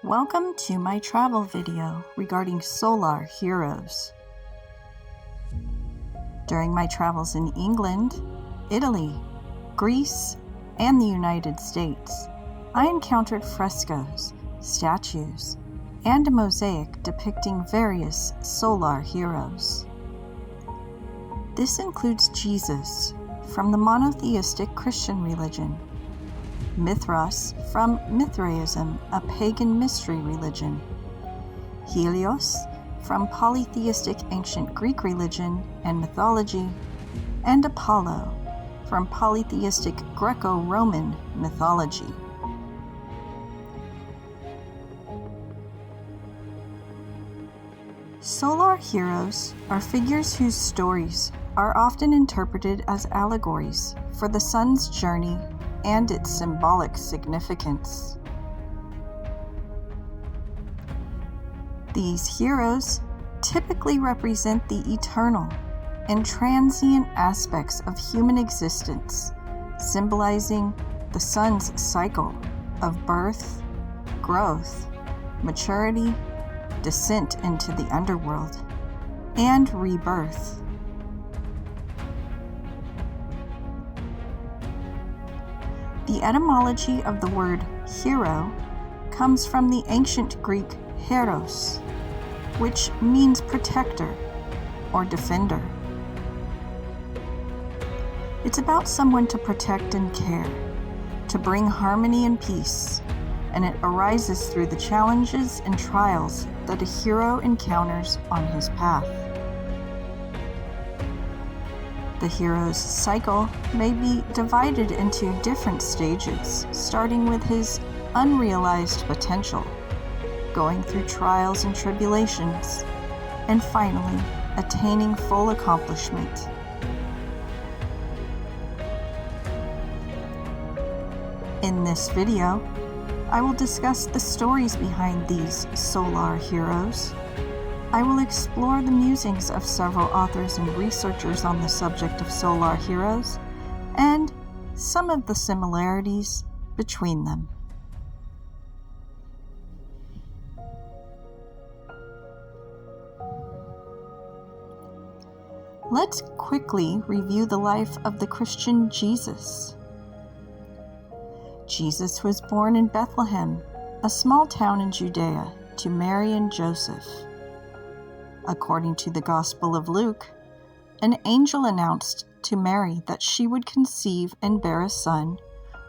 Welcome to my travel video regarding solar heroes. During my travels in England, Italy, Greece, and the United States, I encountered frescoes, statues, and a mosaic depicting various solar heroes. This includes Jesus from the monotheistic Christian religion, Mithras from Mithraism, a pagan mystery religion, Helios from polytheistic ancient Greek religion and mythology, and Apollo from polytheistic Greco-Roman mythology. Solar heroes are figures whose stories are often interpreted as allegories for the sun's journey and its symbolic significance. These heroes typically represent the eternal and transient aspects of human existence, symbolizing the sun's cycle of birth, growth, maturity, descent into the underworld, and rebirth. The etymology of the word hero comes from the ancient Greek heros, which means protector or defender. It's about someone to protect and care, to bring harmony and peace, and it arises through the challenges and trials that a hero encounters on his path. The hero's cycle may be divided into different stages, starting with his unrealized potential, going through trials and tribulations, and finally attaining full accomplishment. In this video, I will discuss the stories behind these solar heroes. I will explore the musings of several authors and researchers on the subject of solar heroes, and some of the similarities between them. Let's quickly review the life of the Christian Jesus. Jesus was born in Bethlehem, a small town in Judea, to Mary and Joseph. According to the Gospel of Luke, an angel announced to Mary that she would conceive and bear a son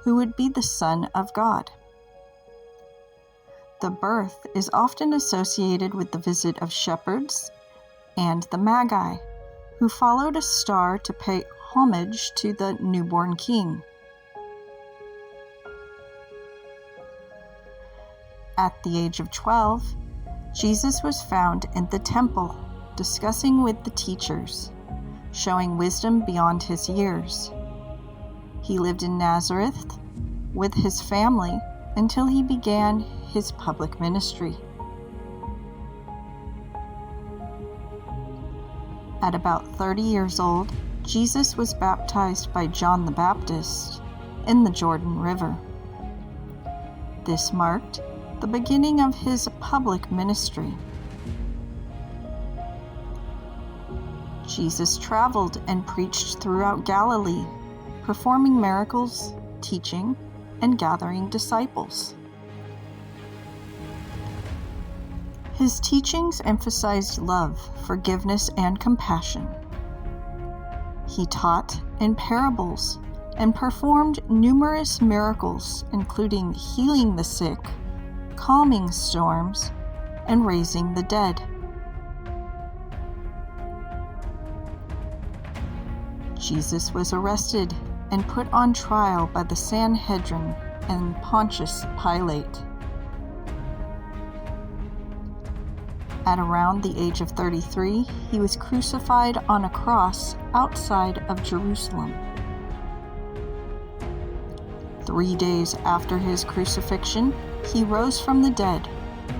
who would be the Son of God. The birth is often associated with the visit of shepherds and the Magi, who followed a star to pay homage to the newborn king. At the age of 12, Jesus was found in the temple, discussing with the teachers, showing wisdom beyond his years. He lived in Nazareth with his family until he began his public ministry. At about 30 years old, Jesus was baptized by John the Baptist in the Jordan River. This marked the beginning of his public ministry. Jesus traveled and preached throughout Galilee, performing miracles, teaching, and gathering disciples. His teachings emphasized love, forgiveness, and compassion. He taught in parables and performed numerous miracles, including healing the sick, calming storms, and raising the dead. Jesus was arrested and put on trial by the Sanhedrin and Pontius Pilate. At around the age of 33, he was crucified on a cross outside of Jerusalem. 3 days after his crucifixion, he rose from the dead,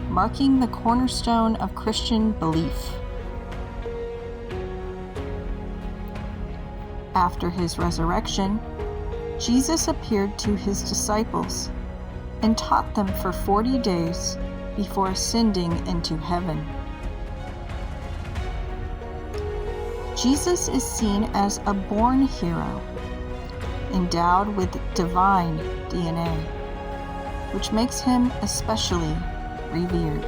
marking the cornerstone of Christian belief. After his resurrection, Jesus appeared to his disciples and taught them for 40 days before ascending into heaven. Jesus is seen as a born hero, endowed with divine DNA, which makes him especially revered.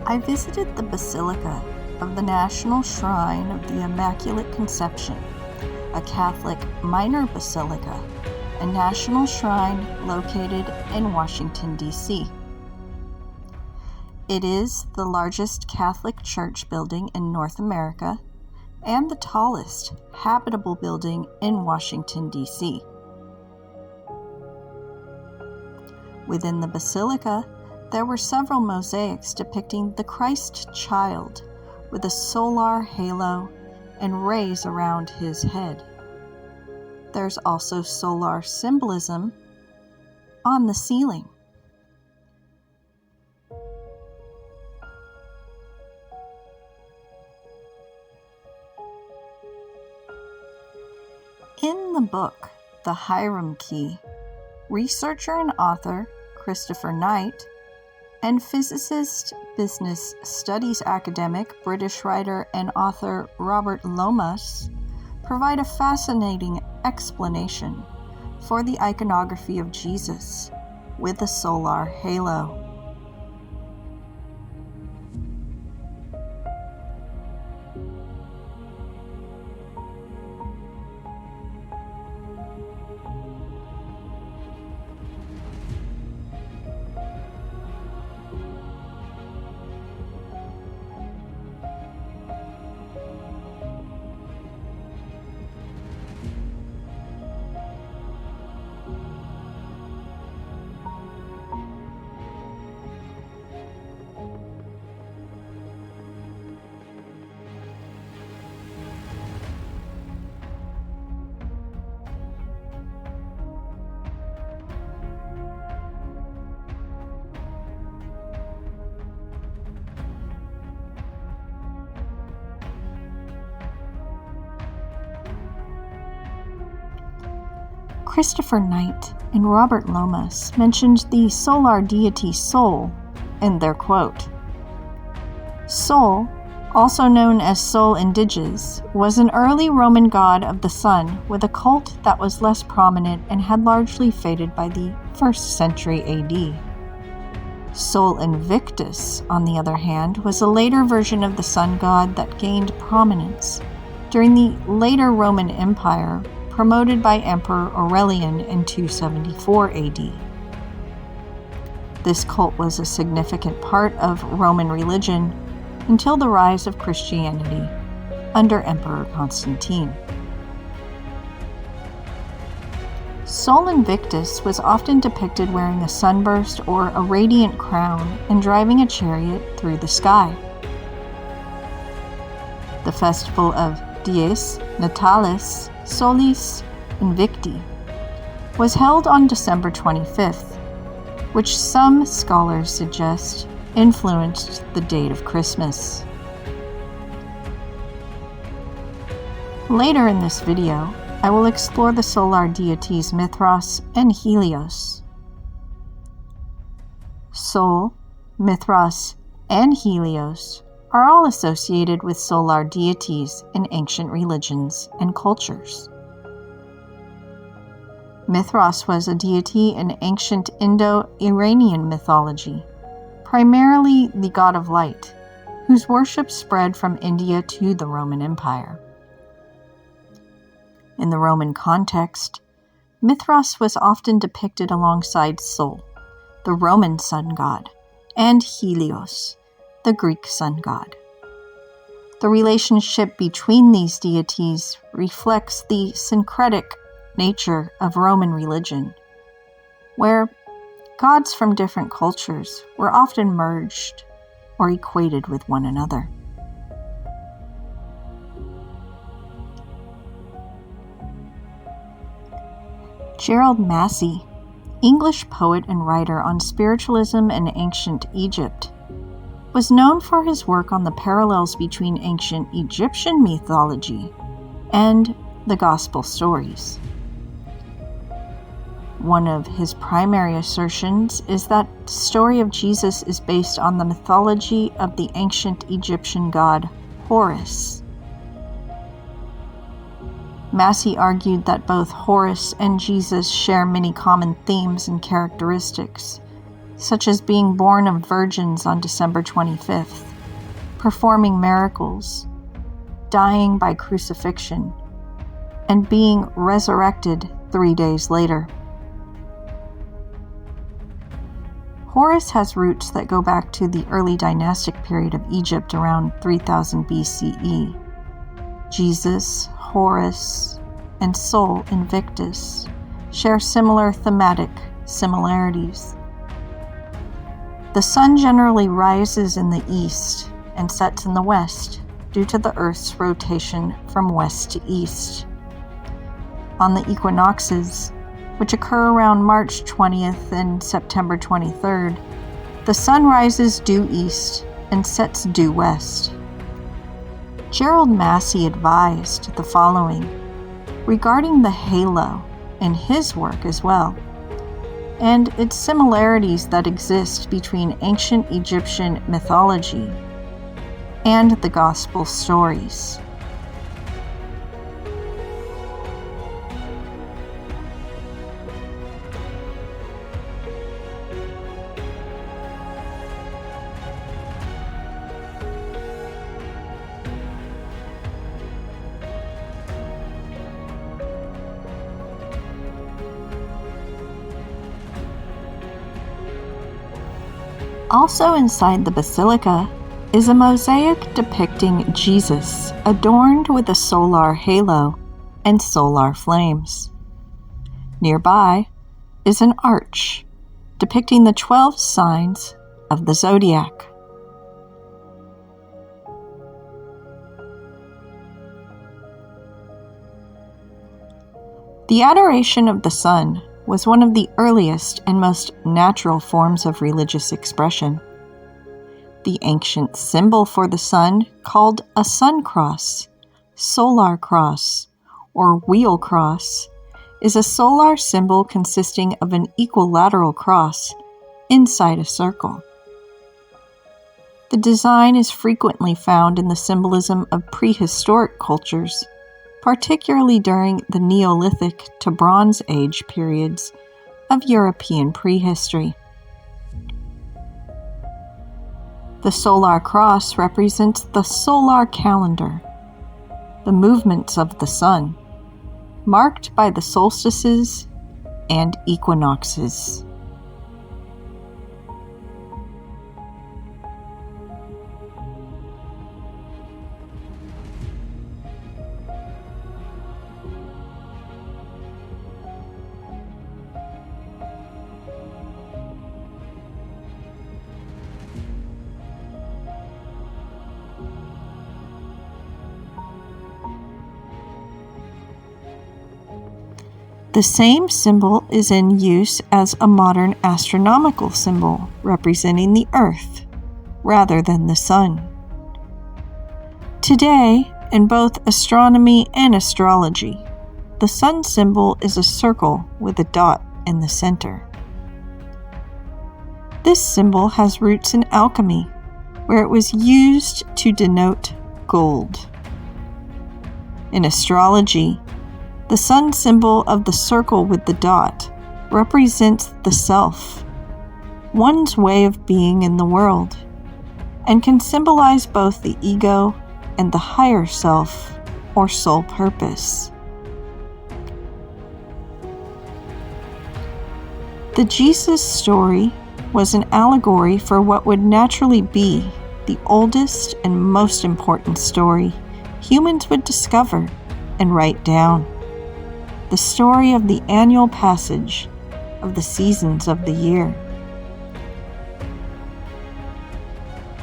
I visited the Basilica of the National Shrine of the Immaculate Conception, a Catholic minor basilica, a national shrine located in Washington, D.C. It is the largest Catholic church building in North America and the tallest habitable building in Washington, D.C. Within the basilica, there were several mosaics depicting the Christ child with a solar halo and rays around his head. There's also solar symbolism on the ceiling. In the book, The Hiram Key, researcher and author Christopher Knight and physicist, business studies academic, British writer and author Robert Lomas provide a fascinating explanation for the iconography of Jesus with a solar halo. Christopher Knight and Robert Lomas mentioned the solar deity Sol in their quote. Sol, also known as Sol Indiges, was an early Roman god of the sun with a cult that was less prominent and had largely faded by the 1st century AD. Sol Invictus, on the other hand, was a later version of the sun god that gained prominence during the later Roman Empire, promoted by Emperor Aurelian in 274 AD. This cult was a significant part of Roman religion until the rise of Christianity under Emperor Constantine. Sol Invictus was often depicted wearing a sunburst or a radiant crown and driving a chariot through the sky. The festival of Dies Natalis Solis Invicti was held on December 25th, which some scholars suggest influenced the date of Christmas. Later in this video, I will explore the solar deities Mithras and Helios. Sol, Mithras, and Helios are all associated with solar deities in ancient religions and cultures. Mithras was a deity in ancient Indo-Iranian mythology, primarily the god of light, whose worship spread from India to the Roman Empire. In the Roman context, Mithras was often depicted alongside Sol, the Roman sun god, and Helios, the Greek sun god. The relationship between these deities reflects the syncretic nature of Roman religion, where gods from different cultures were often merged or equated with one another. Gerald Massey, English poet and writer on spiritualism and ancient Egypt, was known for his work on the parallels between ancient Egyptian mythology and the Gospel stories. One of his primary assertions is that the story of Jesus is based on the mythology of the ancient Egyptian god Horus. Massey argued that both Horus and Jesus share many common themes and characteristics, such as being born of virgins on December 25th, performing miracles, dying by crucifixion, and being resurrected 3 days later. Horus has roots that go back to the early dynastic period of Egypt around 3000 BCE. Jesus, Horus, and Sol Invictus share similar thematic similarities. The sun generally rises in the east and sets in the west due to the Earth's rotation from west to east. On the equinoxes, which occur around March 20th and September 23rd, the sun rises due east and sets due west. Gerald Massey advised the following regarding the halo in his work as well, and its similarities that exist between ancient Egyptian mythology and the gospel stories. Also inside the basilica is a mosaic depicting Jesus adorned with a solar halo and solar flames. Nearby is an arch depicting the 12 signs of the zodiac. The adoration of the sun was one of the earliest and most natural forms of religious expression. The ancient symbol for the sun, called a sun cross, solar cross, or wheel cross, is a solar symbol consisting of an equilateral cross inside a circle. The design is frequently found in the symbolism of prehistoric cultures, particularly during the Neolithic to Bronze Age periods of European prehistory. The solar cross represents the solar calendar, the movements of the sun, marked by the solstices and equinoxes. The same symbol is in use as a modern astronomical symbol representing the Earth rather than the Sun. Today, in both astronomy and astrology, the Sun symbol is a circle with a dot in the center. This symbol has roots in alchemy, where it was used to denote gold. In astrology, the sun symbol of the circle with the dot represents the self, one's way of being in the world, and can symbolize both the ego and the higher self or soul purpose. The Jesus story was an allegory for what would naturally be the oldest and most important story humans would discover and write down. The story of the annual passage of the seasons of the year.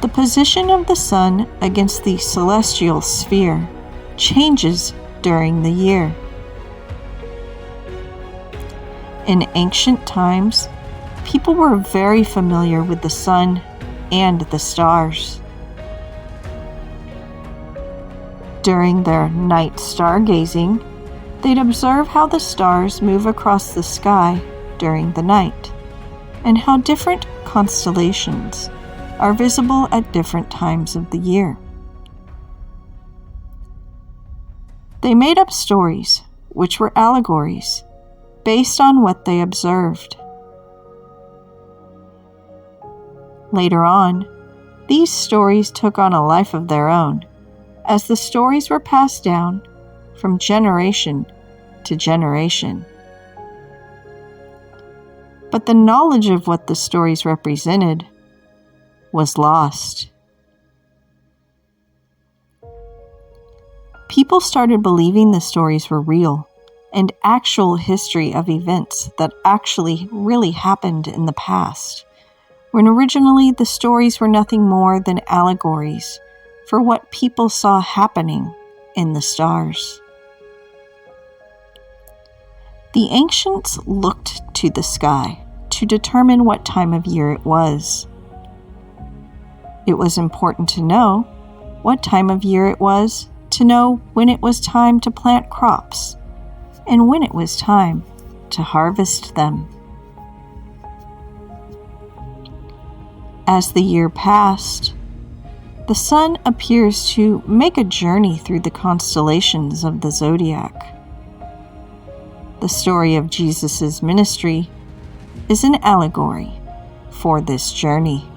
The position of the sun against the celestial sphere changes during the year. In ancient times, people were very familiar with the sun and the stars. During their night stargazing, they'd observe how the stars move across the sky during the night, and how different constellations are visible at different times of the year. They made up stories, which were allegories, based on what they observed. Later on, these stories took on a life of their own, as the stories were passed down from generation to generation. But the knowledge of what the stories represented was lost. People started believing the stories were real and actual history of events that actually really happened in the past, when originally the stories were nothing more than allegories for what people saw happening in the stars. The ancients looked to the sky to determine what time of year it was. It was important to know what time of year it was to know when it was time to plant crops and when it was time to harvest them. As the year passed, the sun appears to make a journey through the constellations of the zodiac. The story of Jesus' ministry is an allegory for this journey.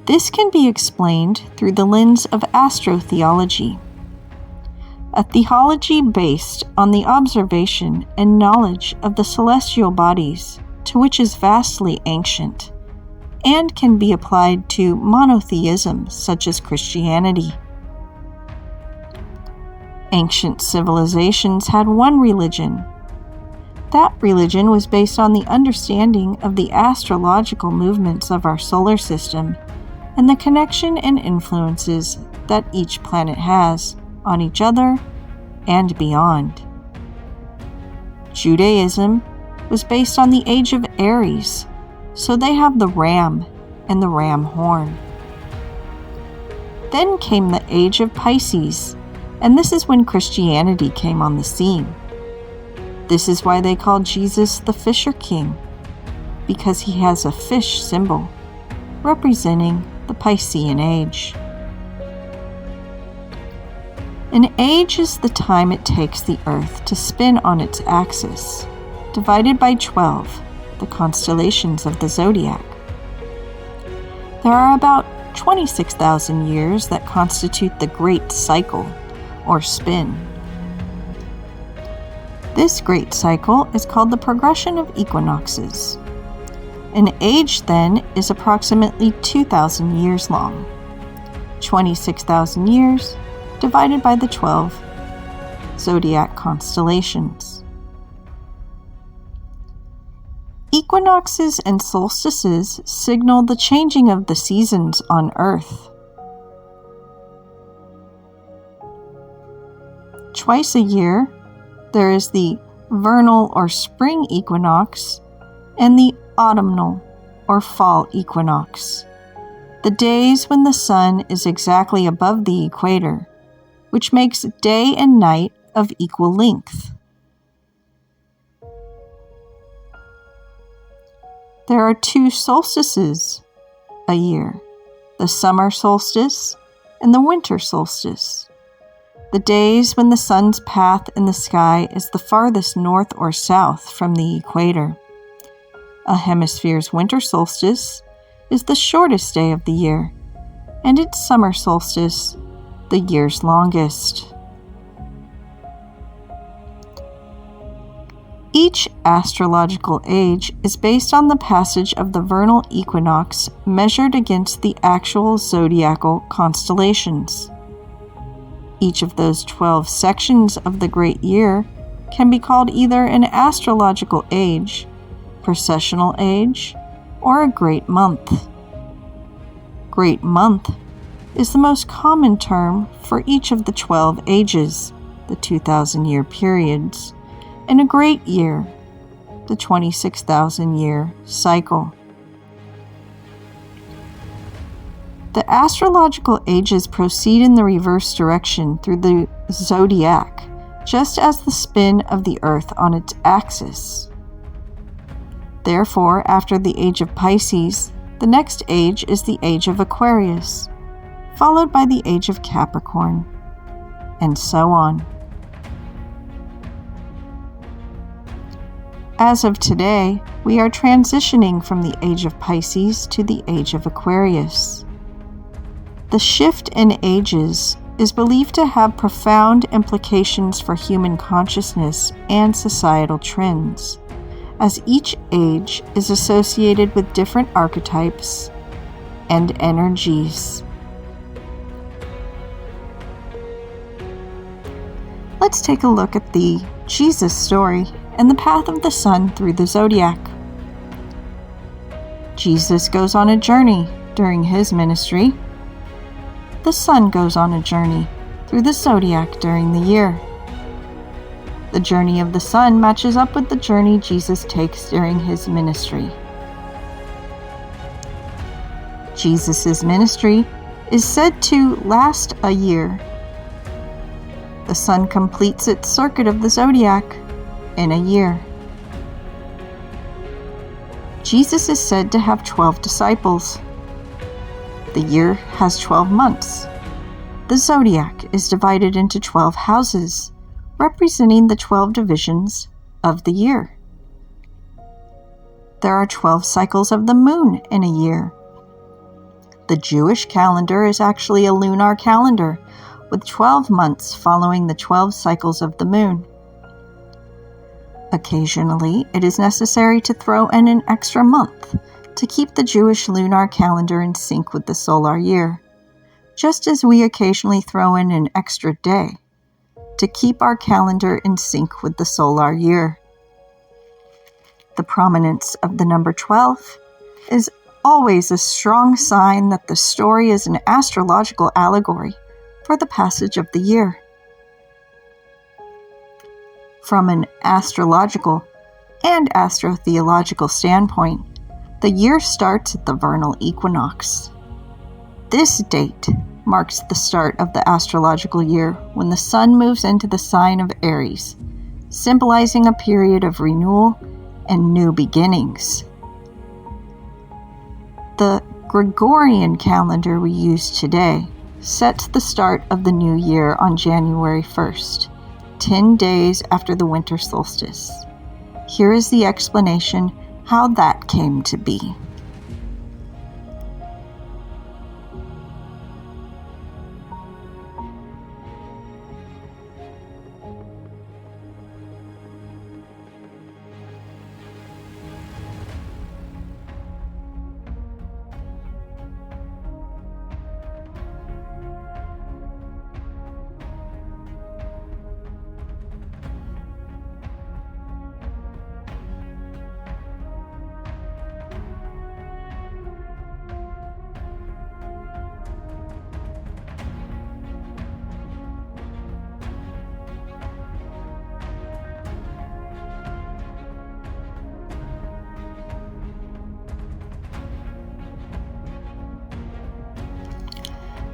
This can be explained through the lens of astrotheology, a theology based on the observation and knowledge of the celestial bodies, to which is vastly ancient, and can be applied to monotheism such as Christianity. Ancient civilizations had one religion. That religion was based on the understanding of the astrological movements of our solar system and the connection and influences that each planet has on each other and beyond. Judaism was based on the age of Aries, so they have the ram and the ram horn. Then came the age of Pisces, and this is when Christianity came on the scene. This is why they call Jesus the Fisher King, because he has a fish symbol, representing the Piscean age. An age is the time it takes the Earth to spin on its axis, divided by 12, the constellations of the zodiac. There are about 26,000 years that constitute the Great Cycle, or spin. This great cycle is called the progression of equinoxes. An age, then, is approximately 2,000 years long. 26,000 years divided by the 12 zodiac constellations. Equinoxes and solstices signal the changing of the seasons on Earth. Twice a year, there is the vernal or spring equinox and the autumnal or fall equinox, the days when the sun is exactly above the equator, which makes day and night of equal length. There are 2 solstices a year, the summer solstice and the winter solstice, the days when the sun's path in the sky is the farthest north or south from the equator. A hemisphere's winter solstice is the shortest day of the year, and its summer solstice the year's longest. Each astrological age is based on the passage of the vernal equinox measured against the actual zodiacal constellations. Each of those 12 sections of the great year can be called either an astrological age, processional age, or a great month. Great month is the most common term for each of the 12 ages, the 2,000-year periods, and a great year, the 26,000-year cycle. The astrological ages proceed in the reverse direction through the zodiac, just as the spin of the Earth on its axis. Therefore, after the age of Pisces, the next age is the age of Aquarius, followed by the age of Capricorn, and so on. As of today, we are transitioning from the age of Pisces to the age of Aquarius. The shift in ages is believed to have profound implications for human consciousness and societal trends, as each age is associated with different archetypes and energies. Let's take a look at the Jesus story and the path of the sun through the zodiac. Jesus goes on a journey during his ministry. The sun goes on a journey through the zodiac during the year. The journey of the sun matches up with the journey Jesus takes during his ministry. Jesus' ministry is said to last a year. The sun completes its circuit of the zodiac in a year. Jesus is said to have 12 disciples. The year has 12 months. The zodiac is divided into 12 houses, representing the 12 divisions of the year. There are 12 cycles of the moon in a year. The Jewish calendar is actually a lunar calendar, with 12 months following the 12 cycles of the moon. Occasionally, it is necessary to throw in an extra month to keep the Jewish lunar calendar in sync with the solar year, just as we occasionally throw in an extra day to keep our calendar in sync with the solar year. The prominence of the number 12 is always a strong sign that the story is an astrological allegory for the passage of the year. From an astrological and astrotheological standpoint, the year starts at the vernal equinox. This date marks the start of the astrological year when the sun moves into the sign of Aries, symbolizing a period of renewal and new beginnings. The Gregorian calendar we use today sets the start of the new year on January 1st, 10 days after the winter solstice. Here is the explanation how that came to be.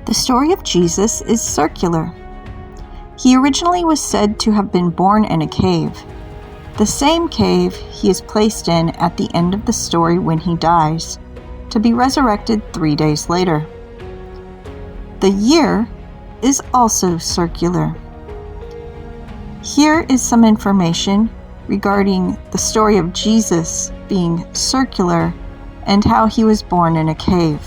The story of Jesus is circular. He originally was said to have been born in a cave, the same cave he is placed in at the end of the story when he dies, to be resurrected 3 days later. The year is also circular. Here is some information regarding the story of Jesus being circular and how he was born in a cave.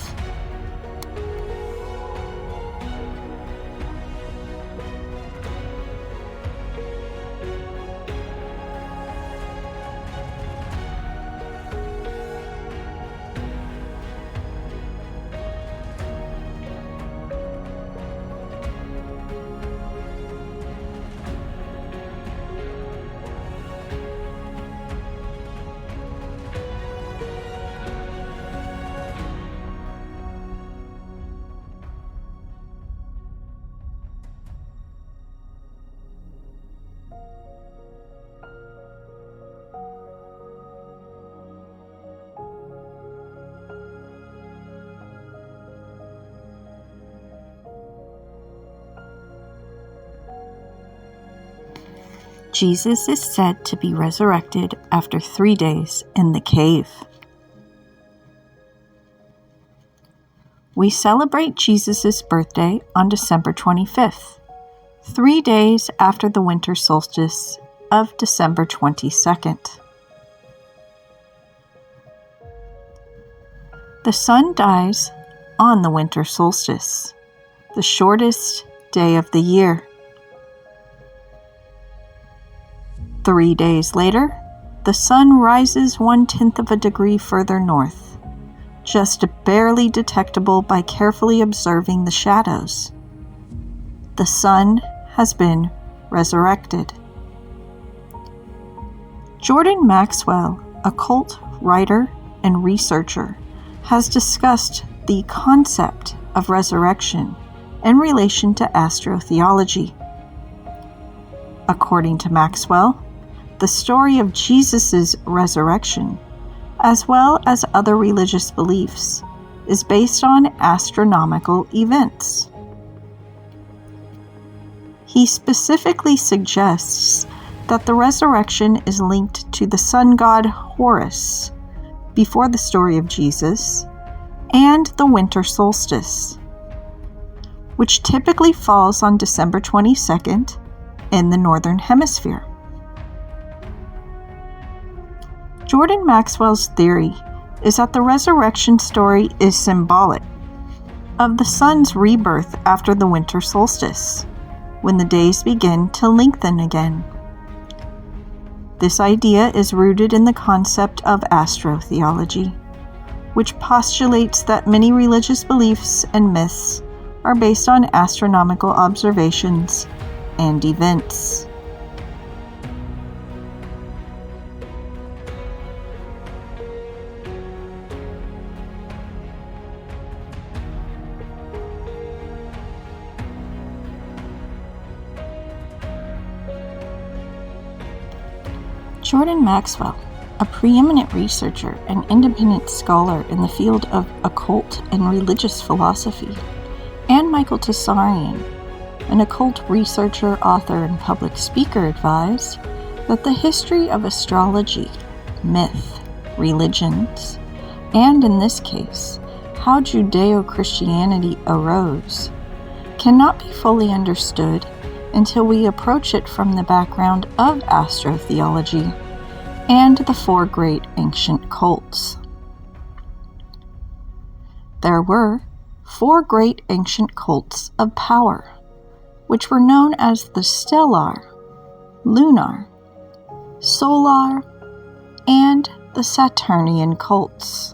Jesus is said to be resurrected after 3 days in the cave. We celebrate Jesus' birthday on December 25th, 3 days after the winter solstice of December 22nd. The sun dies on the winter solstice, the shortest day of the year. 3 days later, the sun rises 1/10 of a degree further north, just barely detectable by carefully observing the shadows. The sun has been resurrected. Jordan Maxwell, occult writer and researcher, has discussed the concept of resurrection in relation to astrotheology. According to Maxwell, the story of Jesus' resurrection, as well as other religious beliefs, is based on astronomical events. He specifically suggests that the resurrection is linked to the sun god Horus before the story of Jesus, and the winter solstice, which typically falls on December 22nd in the Northern Hemisphere. Jordan Maxwell's theory is that the resurrection story is symbolic of the sun's rebirth after the winter solstice, when the days begin to lengthen again. This idea is rooted in the concept of astrotheology, which postulates that many religious beliefs and myths are based on astronomical observations and events. Jordan Maxwell, a preeminent researcher and independent scholar in the field of occult and religious philosophy, and Michael Tsarian, an occult researcher, author, and public speaker, advised that the history of astrology, myth, religions, and in this case, how Judeo-Christianity arose, cannot be fully understood until we approach it from the background of astrotheology and the 4 great ancient cults. There were 4 great ancient cults of power, which were known as the stellar, lunar, solar, and the Saturnian cults.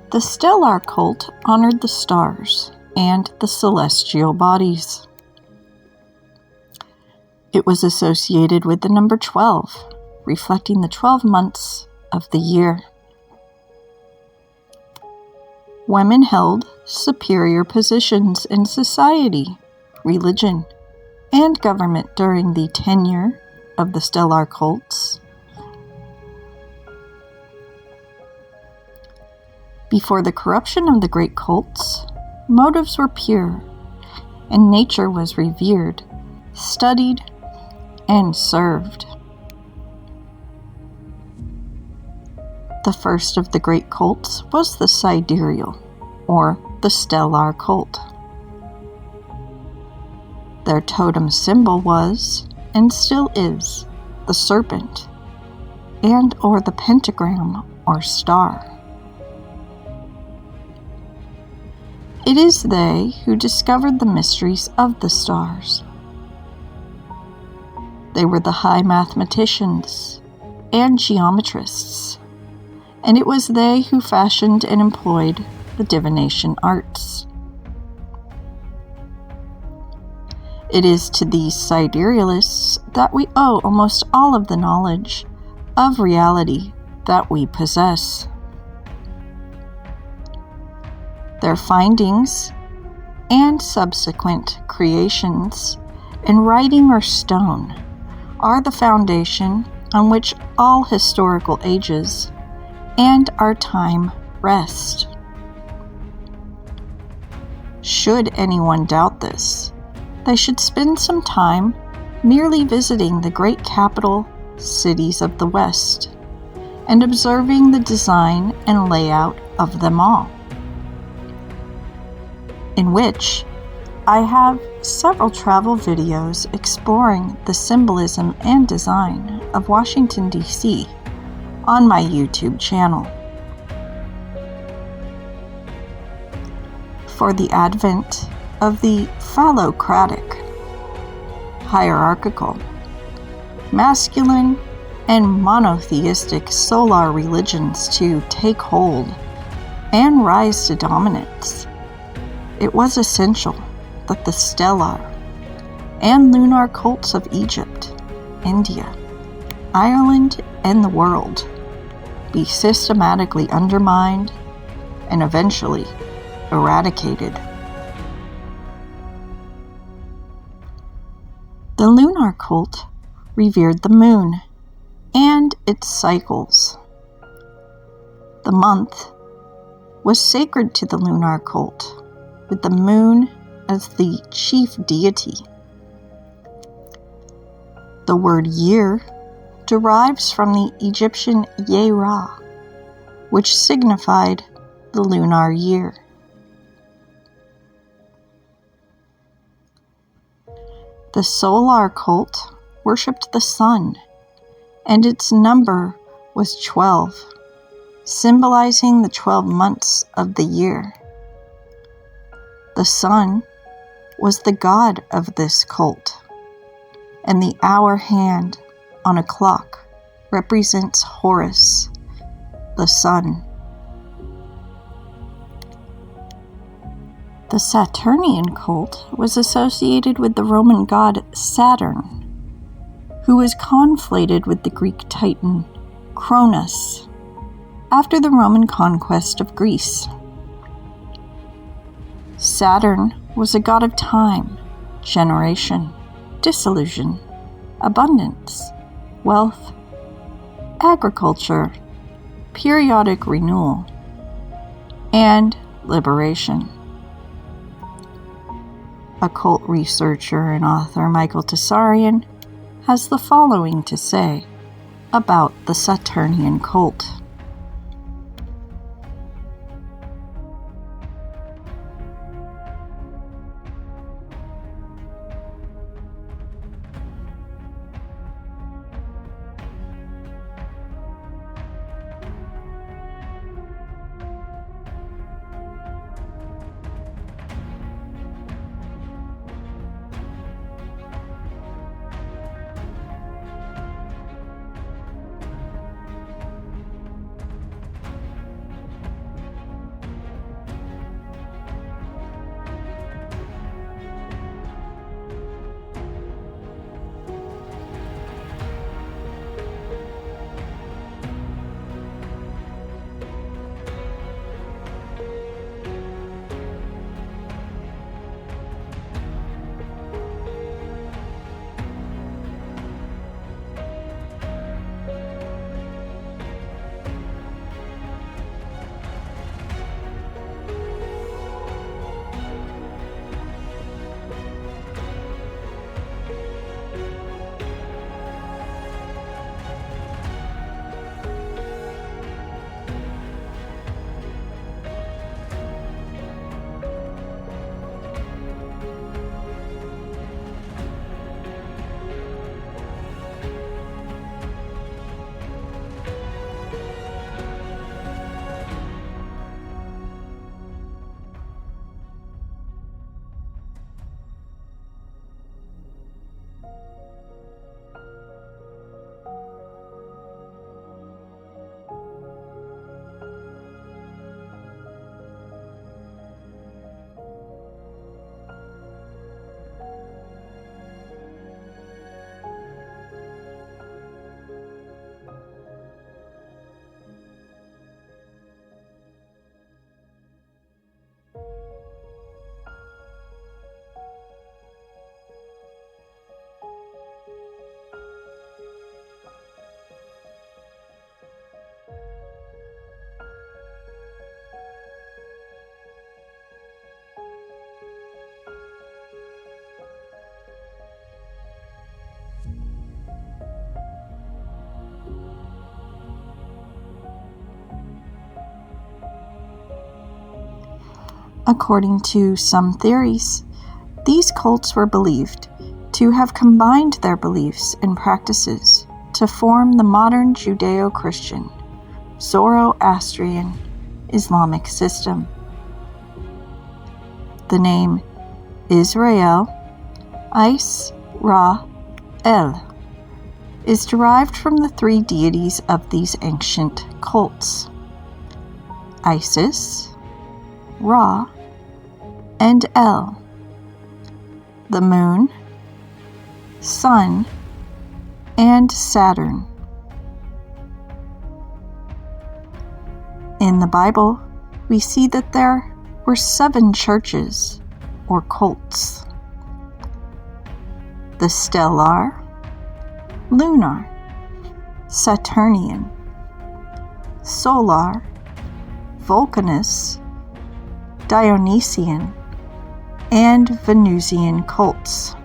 The stellar cult honored the stars and the celestial bodies. It was associated with the number 12, reflecting the 12 months of the year. Women held superior positions in society, religion, and government during the tenure of the stellar cults. Before the corruption of the great cults, motives were pure, and nature was revered, studied, and served. The first of the great cults was the sidereal, or the stellar cult. Their totem symbol was, and still is, the serpent, and or the pentagram or star. It is they who discovered the mysteries of the stars. They were the high mathematicians and geometrists, and it was they who fashioned and employed the divination arts. It is to these siderealists that we owe almost all of the knowledge of reality that we possess. Their findings and subsequent creations in writing or stone are the foundation on which all historical ages and our time rest. Should anyone doubt this, they should spend some time merely visiting the great capital cities of the West and observing the design and layout of them all, in which I have several travel videos exploring the symbolism and design of Washington, D.C. on my YouTube channel. For the advent of the phallocratic, hierarchical, masculine, and monotheistic solar religions to take hold and rise to dominance, it was essential that the stellar and lunar cults of Egypt, India, Ireland, and the world be systematically undermined and eventually eradicated. The lunar cult revered the moon and its cycles. The month was sacred to the lunar cult, with the moon as the chief deity. The word year derives from the Egyptian Ye-Ra, which signified the lunar year. The solar cult worshipped the sun, and its number was 12, symbolizing the 12 months of the year. The sun was the god of this cult, and the hour hand on a clock represents Horus, the sun. The Saturnian cult was associated with the Roman god Saturn, who was conflated with the Greek titan Cronus after the Roman conquest of Greece. Saturn was a god of time, generation, dissolution, abundance, wealth, agriculture, periodic renewal, and liberation. Occult researcher and author Michael Tsarian has the following to say about the Saturnian cult. According to some theories, these cults were believed to have combined their beliefs and practices to form the modern Judeo-Christian, Zoroastrian Islamic system. The name Israel, Is-Ra-El, is derived from the three deities of these ancient cults: Isis, Ra, and El, the moon, sun, and Saturn. In the Bible, we see that there were 7 churches, or cults: the stellar, lunar, Saturnian, solar, Vulcanus, Dionysian, and Venusian cults.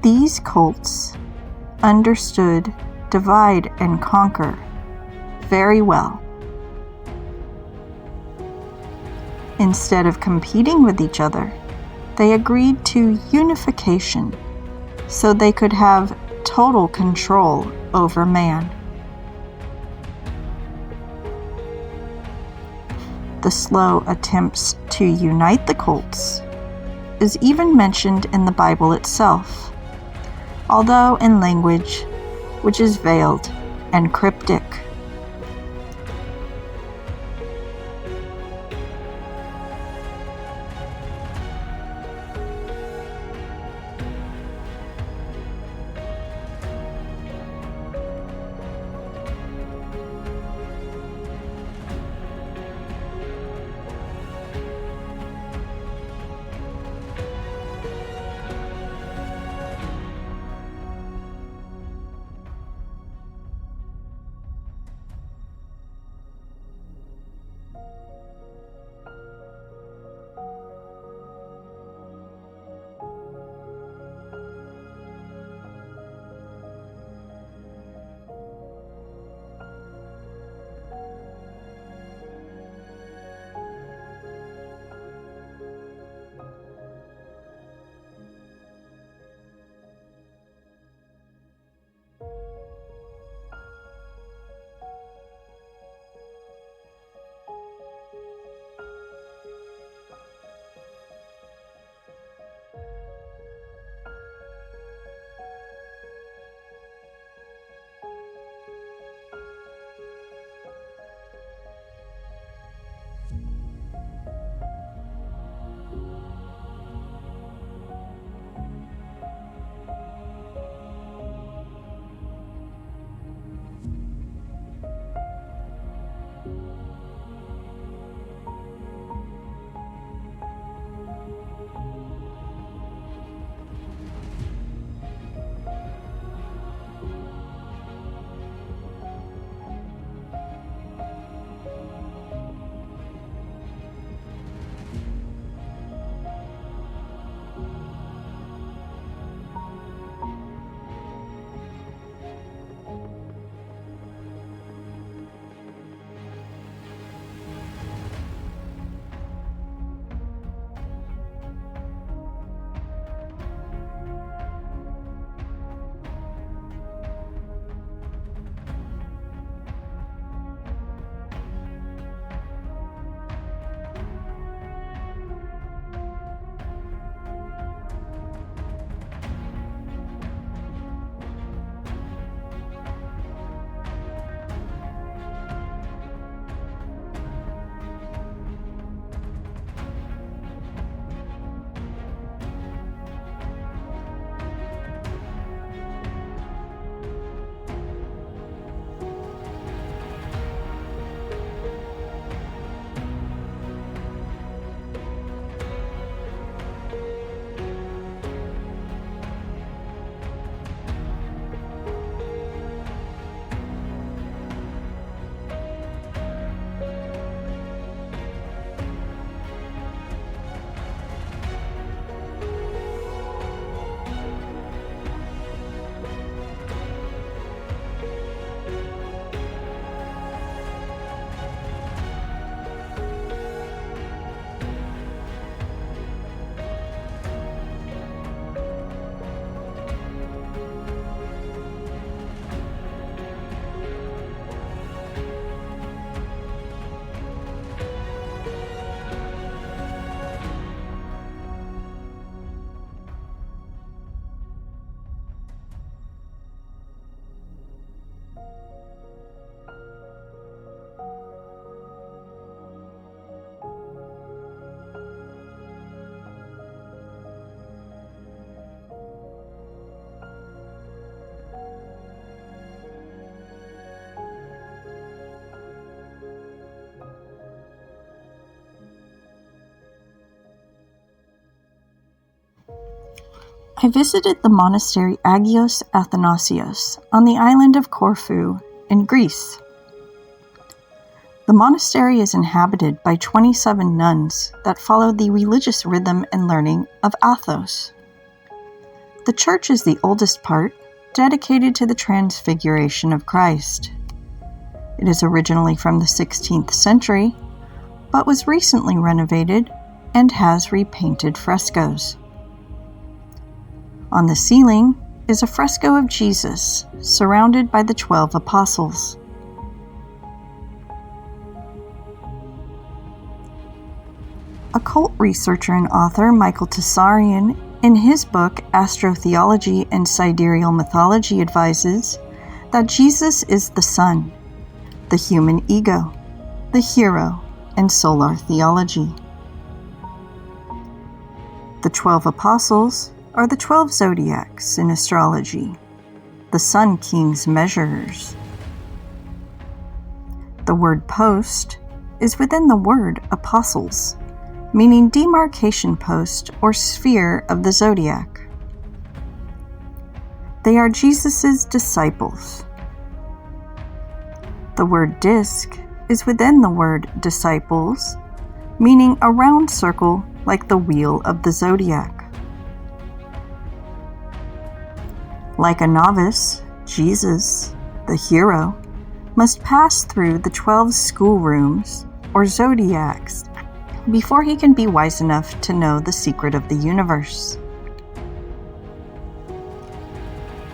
These cults understood divide and conquer very well. Instead of competing with each other, they agreed to unification so they could have total control over man. The slow attempts to unite the cults is even mentioned in the Bible itself, although in language which is veiled and cryptic. I visited the monastery Agios Athanasios on the island of Corfu in Greece. The monastery is inhabited by 27 nuns that follow the religious rhythm and learning of Athos. The church is the oldest part, dedicated to the Transfiguration of Christ. It is originally from the 16th century, but was recently renovated and has repainted frescoes. On the ceiling is a fresco of Jesus, surrounded by the 12 apostles. Occult researcher and author Michael Tsarion, in his book Astrotheology and Sidereal Mythology, advises that Jesus is the Sun, the human ego, the hero, and solar theology. The 12 apostles are the 12 zodiacs in astrology, the Sun King's measures. The word post is within the word apostles, meaning demarcation post or sphere of the zodiac. They are Jesus' disciples. The word disc is within the word disciples, meaning a round circle like the wheel of the zodiac. Like a novice, Jesus, the hero, must pass through the 12 schoolrooms or zodiacs before he can be wise enough to know the secret of the universe.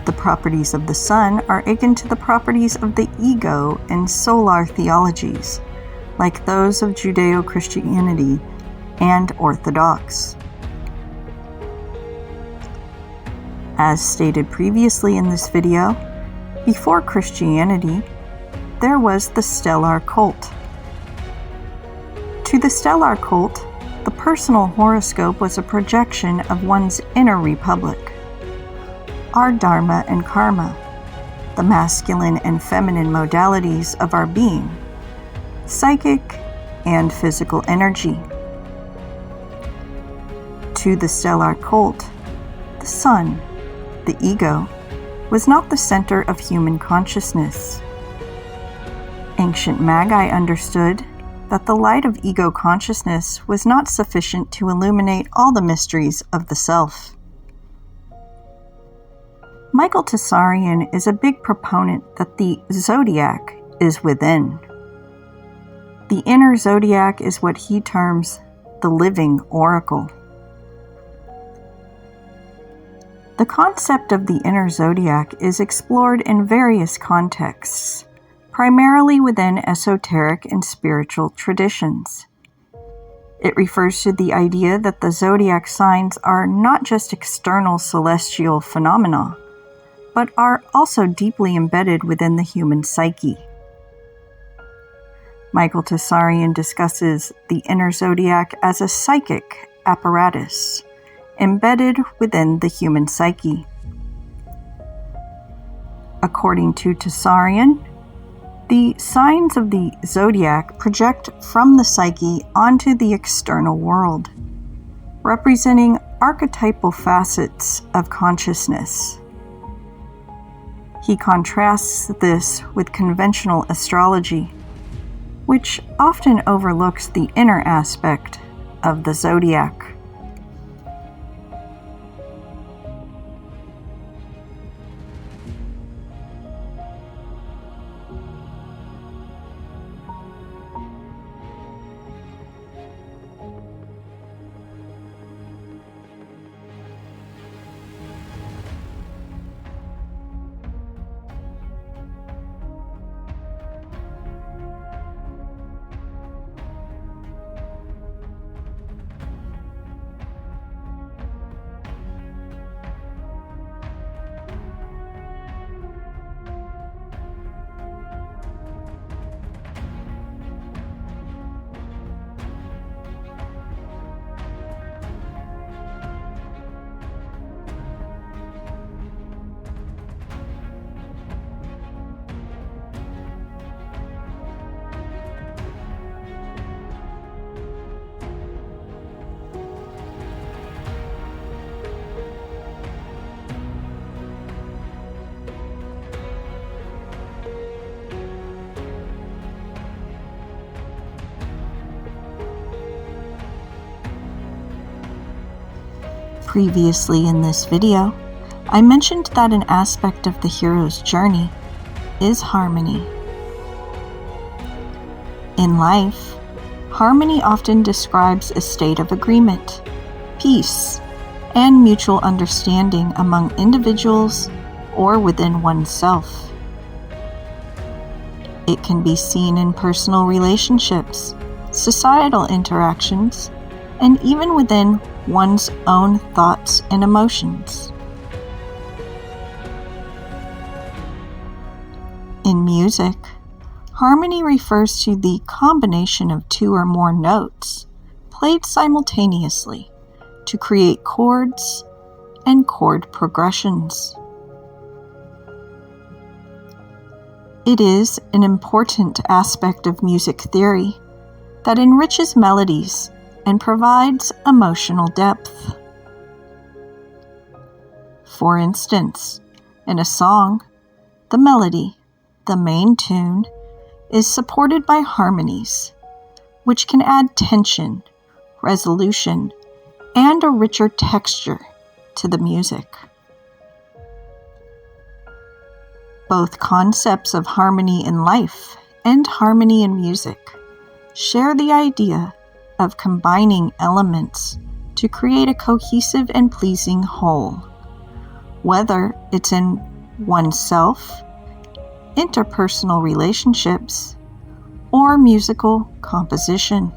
The properties of the sun are akin to the properties of the ego in solar theologies, like those of Judeo-Christianity and Orthodox. As stated previously in this video, before Christianity, there was the stellar cult. To the stellar cult, the personal horoscope was a projection of one's inner republic. Our dharma and karma, the masculine and feminine modalities of our being, psychic and physical energy. To the stellar cult, the sun, the ego, was not the center of human consciousness. Ancient Magi understood that the light of ego consciousness was not sufficient to illuminate all the mysteries of the self. Michael Tsarion is a big proponent that the zodiac is within. The inner zodiac is what he terms the living oracle. The concept of the inner zodiac is explored in various contexts, primarily within esoteric and spiritual traditions. It refers to the idea that the zodiac signs are not just external celestial phenomena, but are also deeply embedded within the human psyche. Michael Tsarion discusses the inner zodiac as a psychic apparatus embedded within the human psyche. According to Tsarion, the signs of the zodiac project from the psyche onto the external world, representing archetypal facets of consciousness. He contrasts this with conventional astrology, which often overlooks the inner aspect of the zodiac. Previously in this video, I mentioned that an aspect of the hero's journey is harmony. In life, harmony often describes a state of agreement, peace, and mutual understanding among individuals or within oneself. It can be seen in personal relationships, societal interactions, and even within one's own thoughts and emotions. In music, harmony refers to the combination of two or more notes played simultaneously to create chords and chord progressions. It is an important aspect of music theory that enriches melodies and provides emotional depth. For instance, in a song, the melody, the main tune, is supported by harmonies, which can add tension, resolution, and a richer texture to the music. Both concepts of harmony in life and harmony in music share the idea of combining elements to create a cohesive and pleasing whole, whether it's in oneself, interpersonal relationships, or musical composition.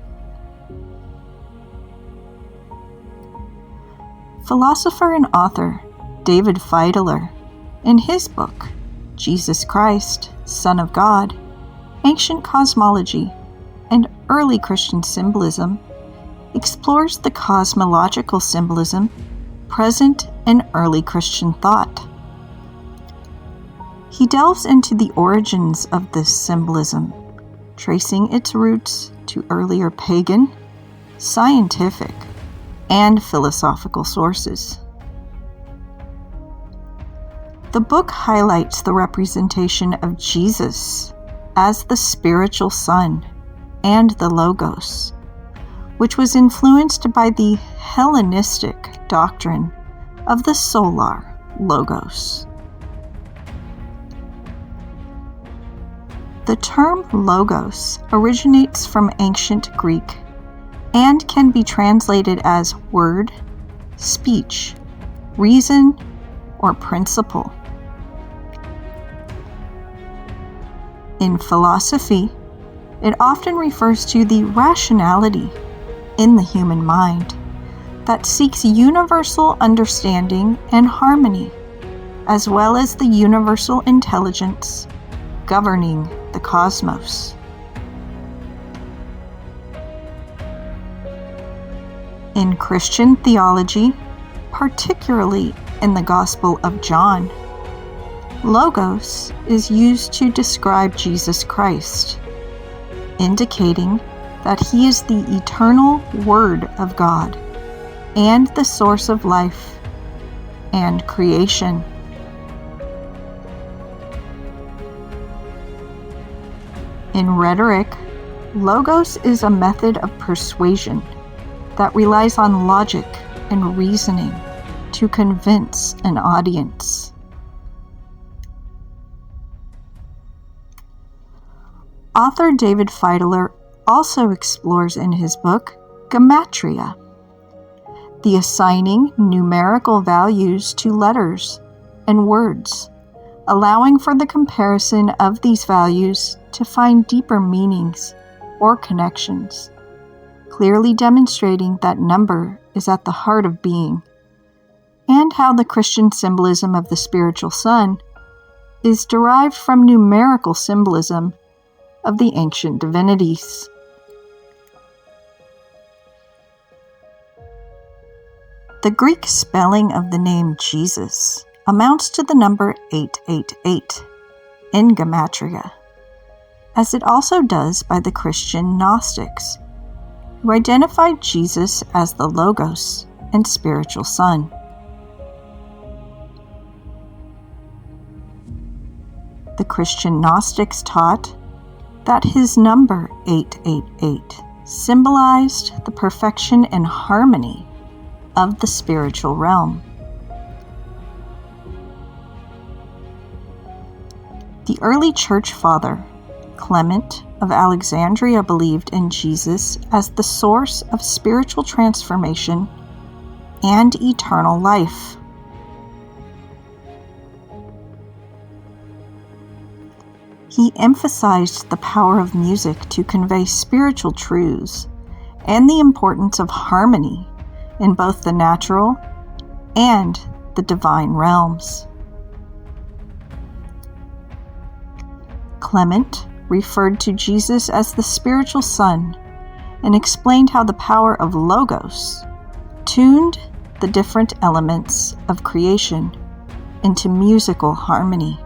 Philosopher and author David Fiedler, in his book, Jesus Christ, Son of God, Ancient Cosmology, and Early Christian Symbolism, explores the cosmological symbolism present in early Christian thought. He delves into the origins of this symbolism, tracing its roots to earlier pagan, scientific, and philosophical sources. The book highlights the representation of Jesus as the spiritual Son and the Logos, which was influenced by the Hellenistic doctrine of the solar Logos. The term Logos originates from ancient Greek and can be translated as word, speech, reason, or principle. In philosophy, it often refers to the rationality in the human mind that seeks universal understanding and harmony, as well as the universal intelligence governing the cosmos. In Christian theology, particularly in the Gospel of John, Logos is used to describe Jesus Christ, indicating that he is the eternal Word of God and the source of life and creation. In rhetoric, Logos is a method of persuasion that relies on logic and reasoning to convince an audience. Author David Fiedler also explores in his book gematria, the assigning numerical values to letters and words, allowing for the comparison of these values to find deeper meanings or connections, clearly demonstrating that number is at the heart of being, and how the Christian symbolism of the spiritual Son is derived from numerical symbolism of the ancient divinities. The Greek spelling of the name Jesus amounts to the number 888 in gematria, as it also does by the Christian Gnostics, who identified Jesus as the Logos and spiritual Son. The Christian Gnostics taught that his number 888 symbolized the perfection and harmony of the spiritual realm. The early church father, Clement of Alexandria, believed in Jesus as the source of spiritual transformation and eternal life. He emphasized the power of music to convey spiritual truths and the importance of harmony in both the natural and the divine realms. Clement referred to Jesus as the spiritual Son and explained how the power of Logos tuned the different elements of creation into musical harmony.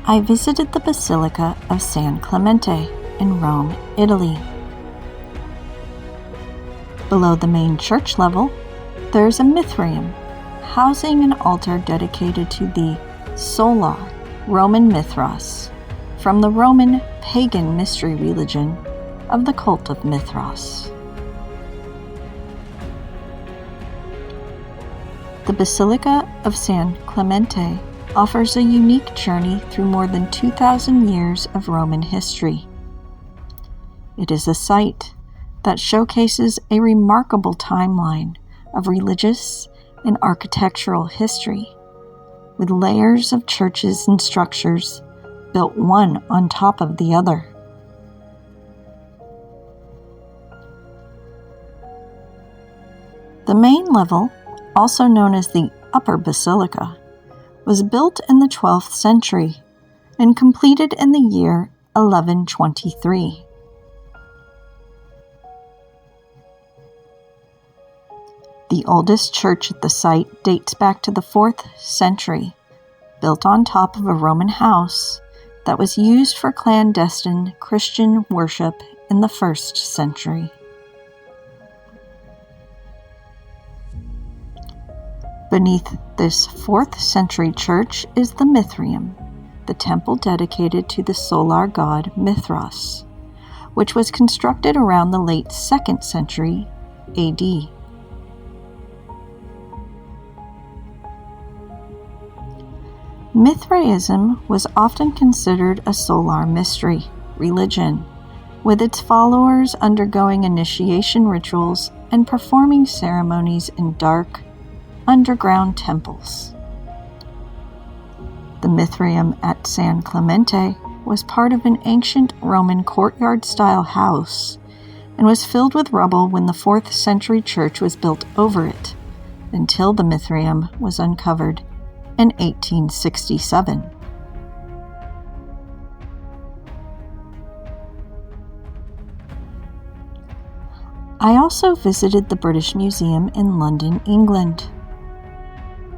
I visited the Basilica of San Clemente in Rome, Italy. Below the main church level, there is a Mithraeum, housing an altar dedicated to the solar Roman Mithras, from the Roman pagan mystery religion of the cult of Mithras. The Basilica of San Clemente offers a unique journey through more than 2,000 years of Roman history. It is a site that showcases a remarkable timeline of religious and architectural history, with layers of churches and structures built one on top of the other. The main level, also known as the Upper Basilica, was built in the 12th century and completed in the year 1123. The oldest church at the site dates back to the 4th century, built on top of a Roman house that was used for clandestine Christian worship in the 1st century. Beneath this 4th century church is the Mithraeum, the temple dedicated to the solar god Mithras, which was constructed around the late 2nd century AD. Mithraism was often considered a solar mystery religion, with its followers undergoing initiation rituals and performing ceremonies in dark, underground temples. The Mithraeum at San Clemente was part of an ancient Roman courtyard-style house and was filled with rubble when the 4th century church was built over it, until the Mithraeum was uncovered in 1867. I also visited the British Museum in London, England.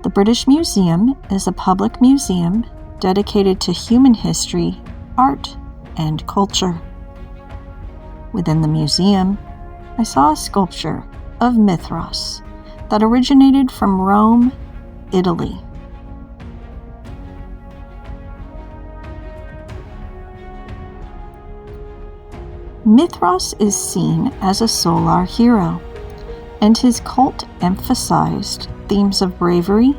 The British Museum is a public museum dedicated to human history, art, and culture. Within the museum, I saw a sculpture of Mithras that originated from Rome, Italy. Mithras is seen as a solar hero, and his cult emphasized themes of bravery,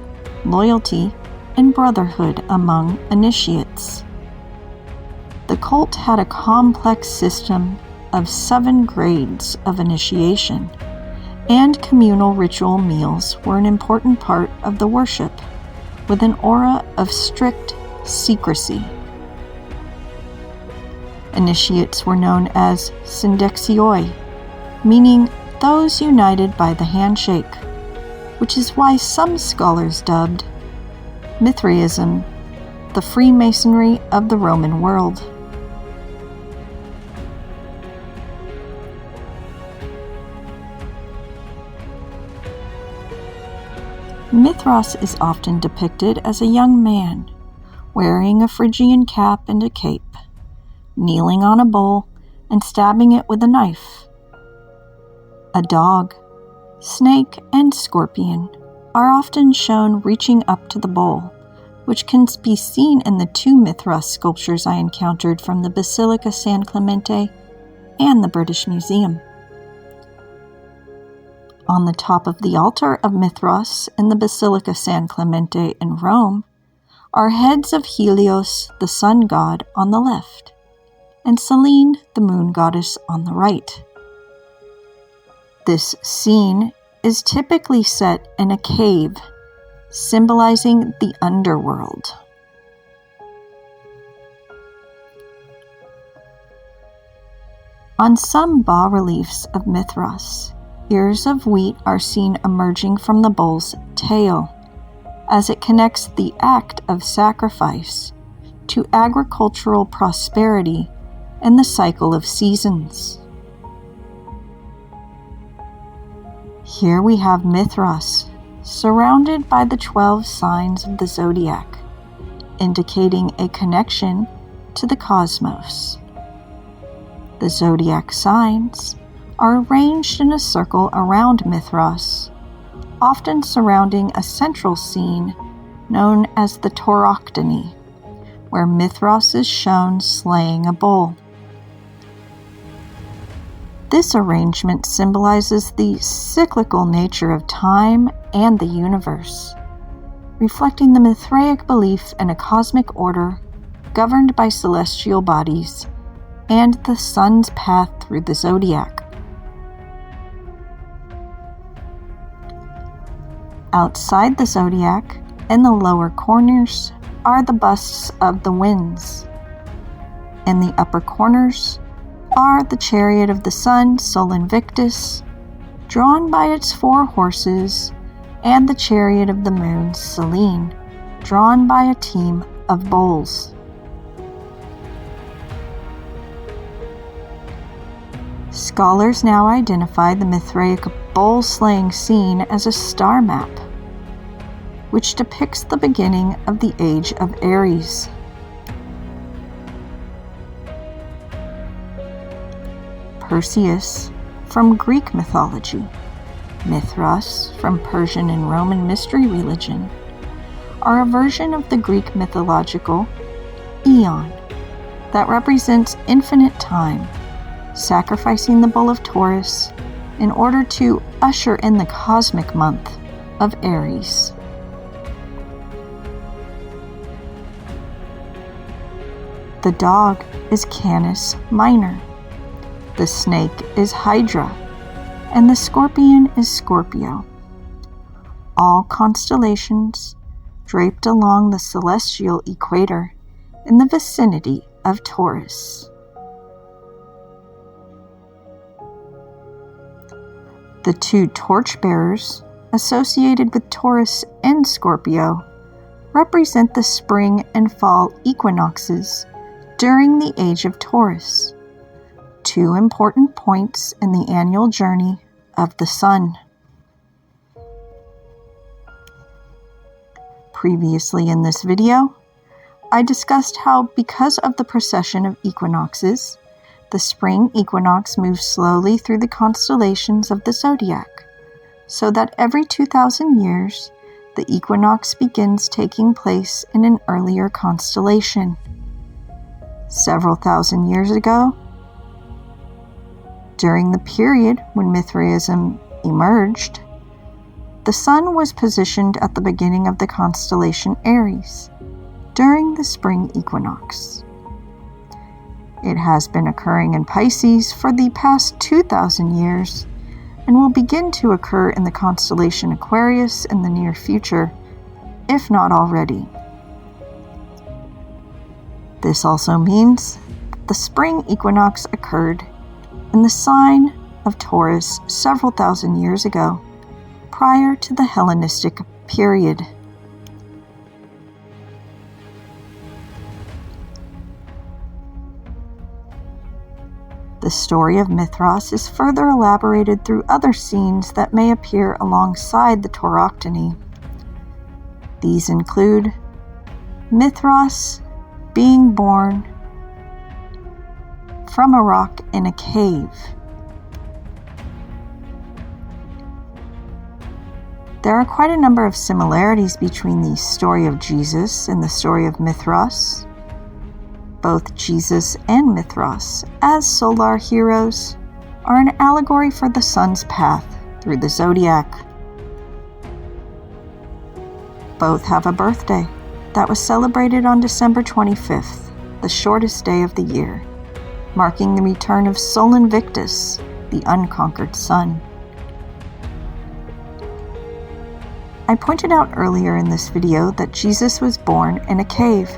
loyalty, and brotherhood among initiates. The cult had a complex system of 7 grades of initiation, and communal ritual meals were an important part of the worship, with an aura of strict secrecy. Initiates were known as syndexioi, meaning those united by the handshake, which is why some scholars dubbed Mithraism the Freemasonry of the Roman world. Mithras is often depicted as a young man, wearing a Phrygian cap and a cape, kneeling on a bowl and stabbing it with a knife. A dog, snake, and scorpion are often shown reaching up to the bowl, which can be seen in the two Mithras sculptures I encountered from the Basilica San Clemente and the British Museum. On the top of the altar of Mithras in the Basilica San Clemente in Rome are heads of Helios, the sun god, on the left, and Selene, the moon goddess, on the right. This scene is typically set in a cave, symbolizing the underworld. On some bas-reliefs of Mithras, ears of wheat are seen emerging from the bull's tail, as it connects the act of sacrifice to agricultural prosperity and the cycle of seasons. Here we have Mithras, surrounded by the 12 signs of the zodiac, indicating a connection to the cosmos. The zodiac signs are arranged in a circle around Mithras, often surrounding a central scene known as the tauroctony, where Mithras is shown slaying a bull. This arrangement symbolizes the cyclical nature of time and the universe, reflecting the Mithraic belief in a cosmic order governed by celestial bodies and the sun's path through the zodiac. Outside the zodiac, in the lower corners, are the busts of the winds. In the upper corners are the chariot of the sun, Sol Invictus, drawn by its 4 horses, and the chariot of the moon, Selene, drawn by a team of bulls. Scholars now identify the Mithraic bull-slaying scene as a star map, which depicts the beginning of the age of Aries. Perseus from Greek mythology, Mithras from Persian and Roman mystery religion, are a version of the Greek mythological eon that represents infinite time, sacrificing the bull of Taurus in order to usher in the cosmic month of Aries. The dog is Canis Minor, the snake is Hydra, and the scorpion is Scorpio. All constellations draped along the celestial equator in the vicinity of Taurus. The 2 torchbearers associated with Taurus and Scorpio represent the spring and fall equinoxes during the age of Taurus, 2 important points in the annual journey of the sun. Previously in this video, I discussed how, because of the precession of equinoxes, the spring equinox moves slowly through the constellations of the zodiac, so that every 2,000 years, the equinox begins taking place in an earlier constellation. Several thousand years ago, during the period when Mithraism emerged, the sun was positioned at the beginning of the constellation Aries during the spring equinox. It has been occurring in Pisces for the past 2,000 years and will begin to occur in the constellation Aquarius in the near future, if not already. This also means that the spring equinox occurred in the sign of Taurus several thousand years ago, prior to the Hellenistic period. The story of Mithras is further elaborated through other scenes that may appear alongside the tauroctony, These include Mithras being born from a rock in a cave. There are quite a number of similarities between the story of Jesus and the story of Mithras. Both Jesus and Mithras, as solar heroes, are an allegory for the sun's path through the zodiac. Both have a birthday that was celebrated on December 25th, the shortest day of the year, marking the return of Sol Invictus, the unconquered sun. I pointed out earlier in this video that Jesus was born in a cave.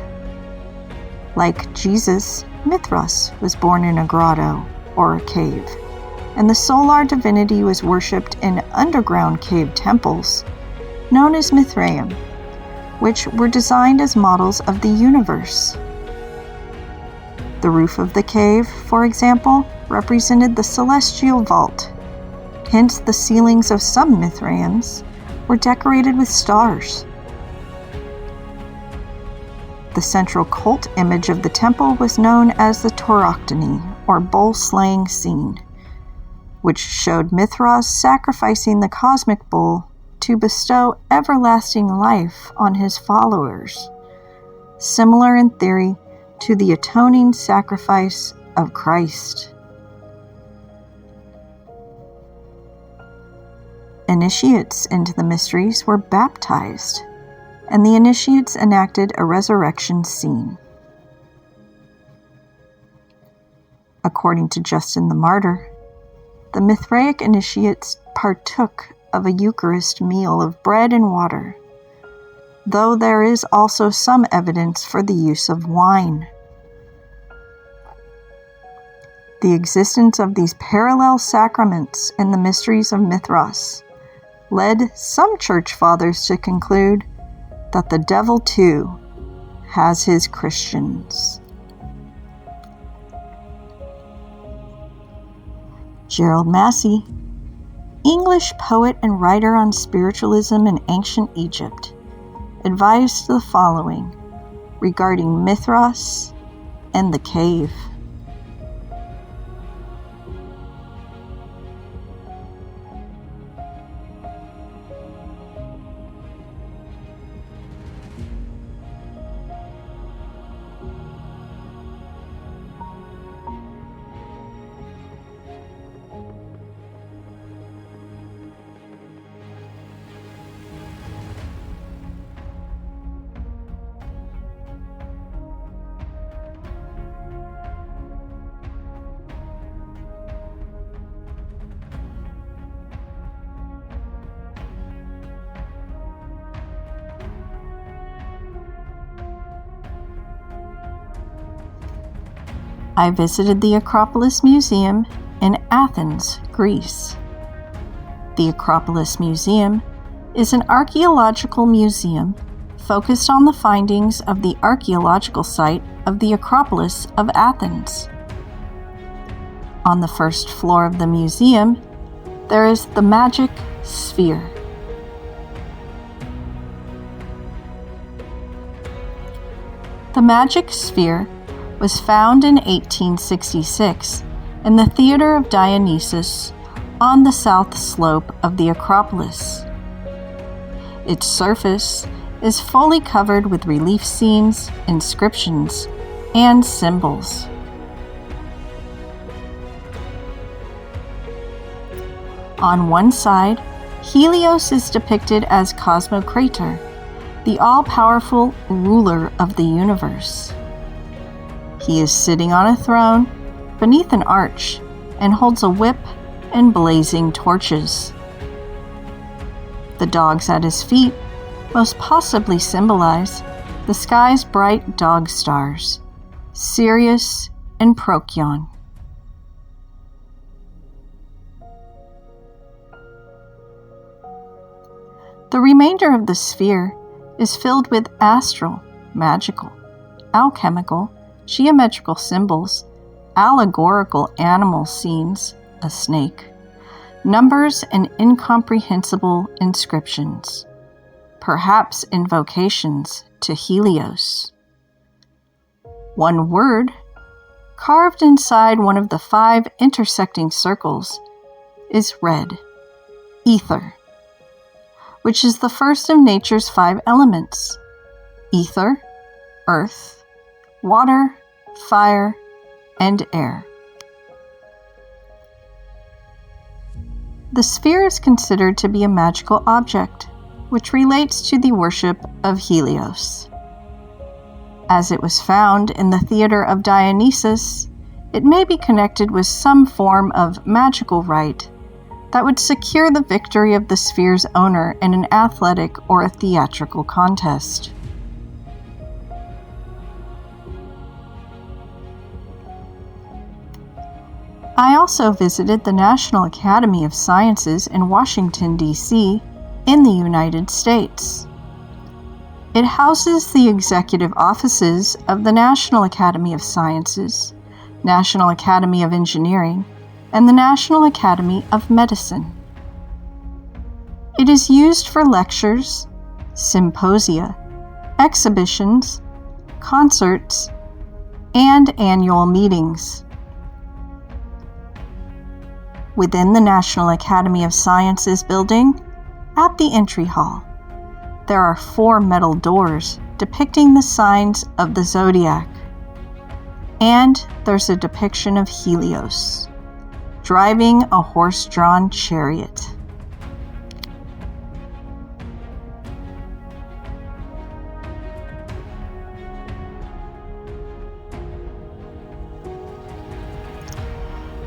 Like Jesus, Mithras was born in a grotto or a cave, and the solar divinity was worshipped in underground cave temples known as Mithraeum, which were designed as models of the universe. The roof of the cave, for example, represented the celestial vault. Hence, the ceilings of some Mithraeums were decorated with stars. The central cult image of the temple was known as the tauroctony, or bull-slaying scene, which showed Mithras sacrificing the cosmic bull to bestow everlasting life on his followers, similar in theory to the atoning sacrifice of Christ. Initiates into the mysteries were baptized, and the initiates enacted a resurrection scene. According to Justin the Martyr, the Mithraic initiates partook of a Eucharist meal of bread and water, though there is also some evidence for the use of wine. The existence of these parallel sacraments in the mysteries of Mithras led some church fathers to conclude that the devil too has his Christians. Gerald Massey, English poet and writer on spiritualism in ancient Egypt, advised the following regarding Mithras and the cave. I visited the Acropolis Museum in Athens, Greece. The Acropolis Museum is an archaeological museum focused on the findings of the archaeological site of the Acropolis of Athens. On the first floor of the museum, there is the magic sphere. The magic sphere was found in 1866 in the Theater of Dionysus on the south slope of the Acropolis. Its surface is fully covered with relief scenes, inscriptions, and symbols. On one side, Helios is depicted as Cosmocrator, the all-powerful ruler of the universe. He is sitting on a throne beneath an arch and holds a whip and blazing torches. The dogs at his feet most possibly symbolize the sky's bright dog stars, Sirius and Procyon. The remainder of the sphere is filled with astral, magical, alchemical, geometrical symbols, allegorical animal scenes, a snake, numbers, and incomprehensible inscriptions. perhaps invocations to Helios. One word, carved inside one of the 5 intersecting circles, is red, ether, which is the first of nature's 5 elements: ether, earth, water, fire, and air. The sphere is considered to be a magical object, which relates to the worship of Helios. As it was found in the theater of Dionysus, it may be connected with some form of magical rite that would secure the victory of the sphere's owner in an athletic or a theatrical contest. I also visited the National Academy of Sciences in Washington, D.C., in the United States. It houses the executive offices of the National Academy of Sciences, National Academy of Engineering, and the National Academy of Medicine. It is used for lectures, symposia, exhibitions, concerts, and annual meetings. Within the National Academy of Sciences building, at the entry hall, there are 4 metal doors depicting the signs of the zodiac. And there's a depiction of Helios, driving a horse-drawn chariot.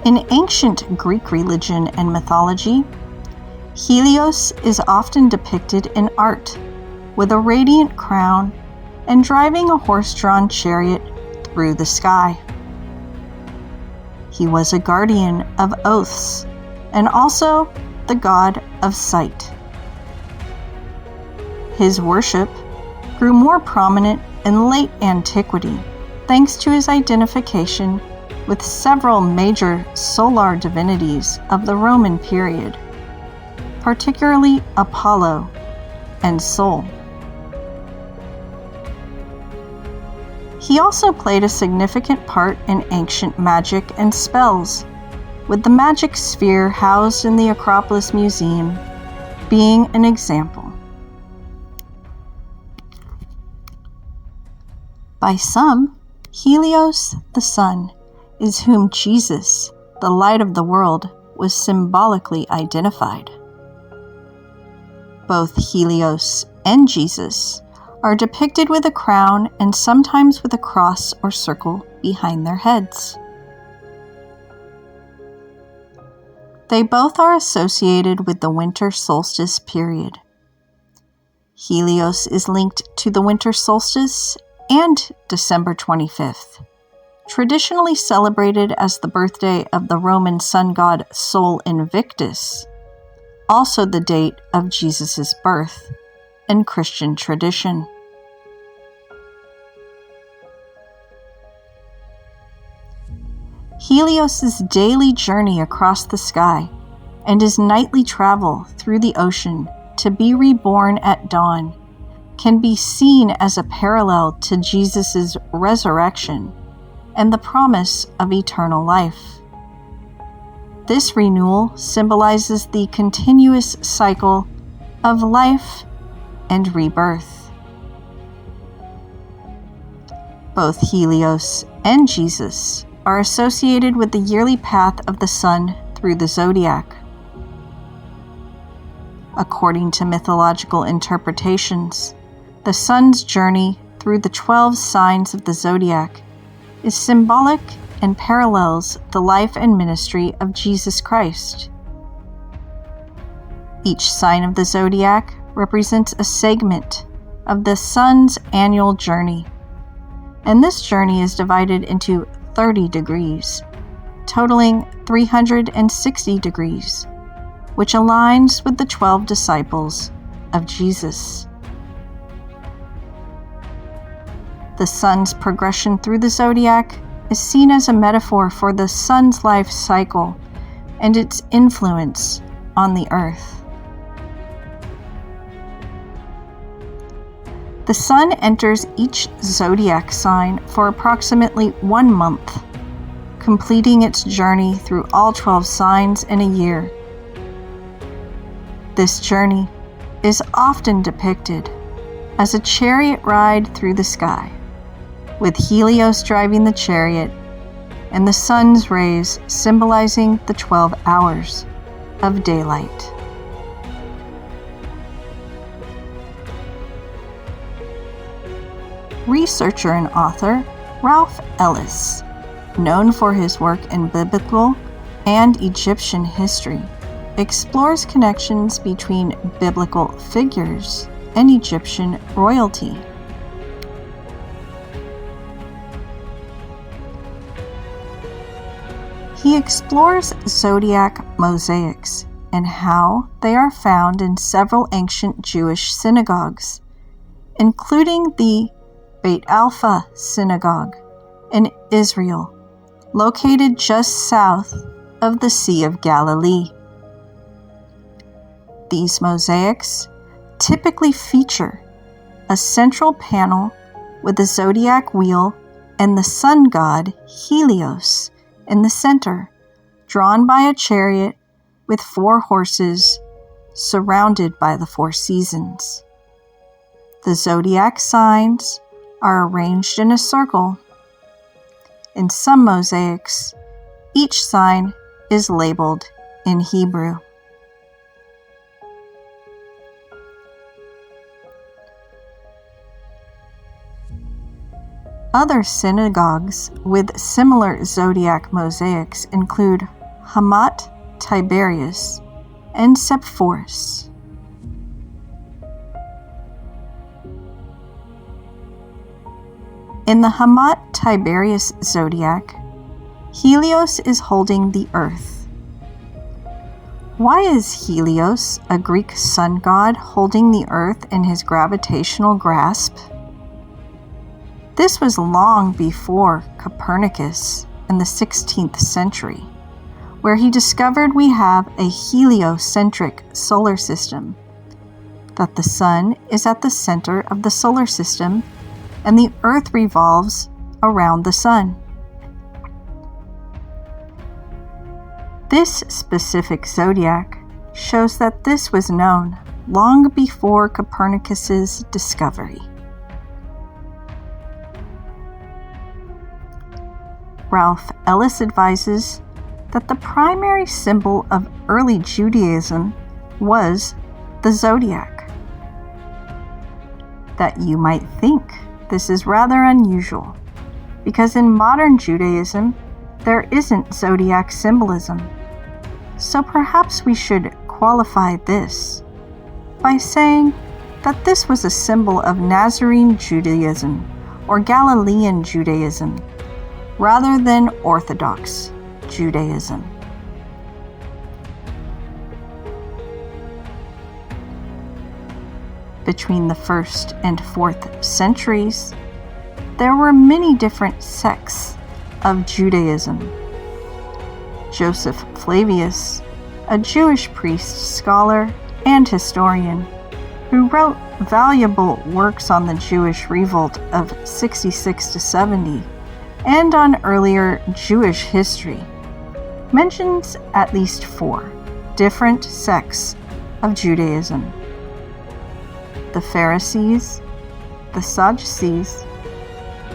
In ancient Greek religion and mythology, Helios is often depicted in art with a radiant crown and driving a horse-drawn chariot through the sky. He was a guardian of oaths and also the god of sight. His worship grew more prominent in late antiquity thanks to his identification with several major solar divinities of the Roman period, particularly Apollo and Sol. He also played a significant part in ancient magic and spells, with the magic sphere housed in the Acropolis Museum being an example. By some, Helios, the sun, is whom Jesus, the light of the world, was symbolically identified. Both Helios and Jesus are depicted with a crown and sometimes with a cross or circle behind their heads. They both are associated with the winter solstice period. Helios is linked to the winter solstice and December 25th, traditionally celebrated as the birthday of the Roman sun god Sol Invictus, also the date of Jesus' birth in Christian tradition. Helios' daily journey across the sky and his nightly travel through the ocean to be reborn at dawn can be seen as a parallel to Jesus' resurrection and the promise of eternal life. This renewal symbolizes the continuous cycle of life and rebirth. Both Helios and Jesus are associated with the yearly path of the sun through the zodiac. According to mythological interpretations, the sun's journey through the 12 signs of the zodiac is symbolic and parallels the life and ministry of Jesus Christ. Each sign of the zodiac represents a segment of the sun's annual journey, and this journey is divided into 30 degrees, totaling 360 degrees, which aligns with the 12 disciples of Jesus. The sun's progression through the zodiac is seen as a metaphor for the sun's life cycle and its influence on the earth. The sun enters each zodiac sign for approximately 1 month, completing its journey through all 12 signs in a year. This journey is often depicted as a chariot ride through the sky, with Helios driving the chariot and the sun's rays symbolizing the 12 hours of daylight. Researcher and author Ralph Ellis, known for his work in biblical and Egyptian history, explores connections between biblical figures and Egyptian royalty. He explores zodiac mosaics and how they are found in several ancient Jewish synagogues, including the Beit Alpha Synagogue in Israel, located just south of the Sea of Galilee. These mosaics typically feature a central panel with the zodiac wheel and the sun god Helios in the center, drawn by a chariot with 4 horses surrounded by the 4 seasons. The zodiac signs are arranged in a circle. In some mosaics, each sign is labeled in Hebrew. Other synagogues with similar zodiac mosaics include Hamat Tiberias and Sepphoris. In the Hamat Tiberias zodiac, Helios is holding the earth. Why is Helios, a Greek sun god, holding the earth in his gravitational grasp? This was long before Copernicus in the 16th century, where he discovered we have a heliocentric solar system, that the sun is at the center of the solar system and the earth revolves around the sun. This specific zodiac shows that this was known long before Copernicus's discovery. Ralph Ellis advises that the primary symbol of early Judaism was the zodiac. That you might think this is rather unusual, because in modern Judaism there isn't zodiac symbolism. So perhaps we should qualify this by saying that this was a symbol of Nazarene Judaism or Galilean Judaism, rather than Orthodox Judaism. Between the 1st and 4th centuries, there were many different sects of Judaism. Joseph Flavius, a Jewish priest, scholar, and historian, who wrote valuable works on the Jewish revolt of 66 to 70 and on earlier Jewish history, mentions at least 4 different sects of Judaism: the Pharisees, the Sadducees,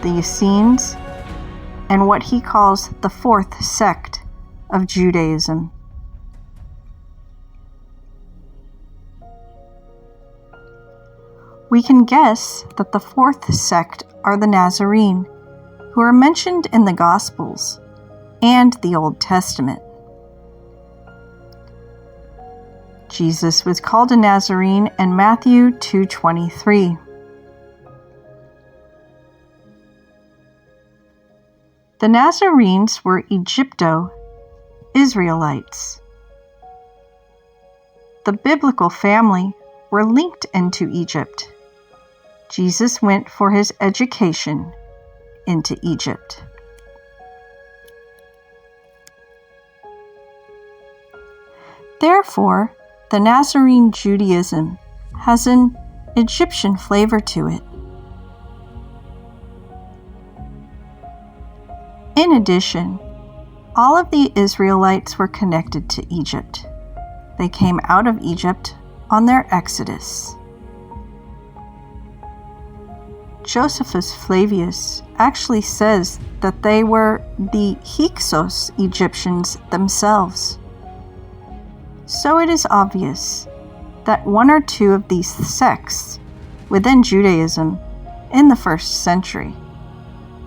the Essenes, and what he calls the 4th sect of Judaism. We can guess that the 4th sect are the Nazarene, who are mentioned in the Gospels and the Old Testament. Jesus was called a Nazarene in Matthew 2:23. The Nazarenes were Egypto-Israelites. The biblical family were linked into Egypt. Jesus went for his education into Egypt. Therefore, the Nazarene Judaism has an Egyptian flavor to it, In addition, all of the Israelites were connected to Egypt. They came out of Egypt on their exodus. Josephus Flavius actually says that they were the Hyksos Egyptians themselves. So it is obvious that one or two of these sects within Judaism in the 1st century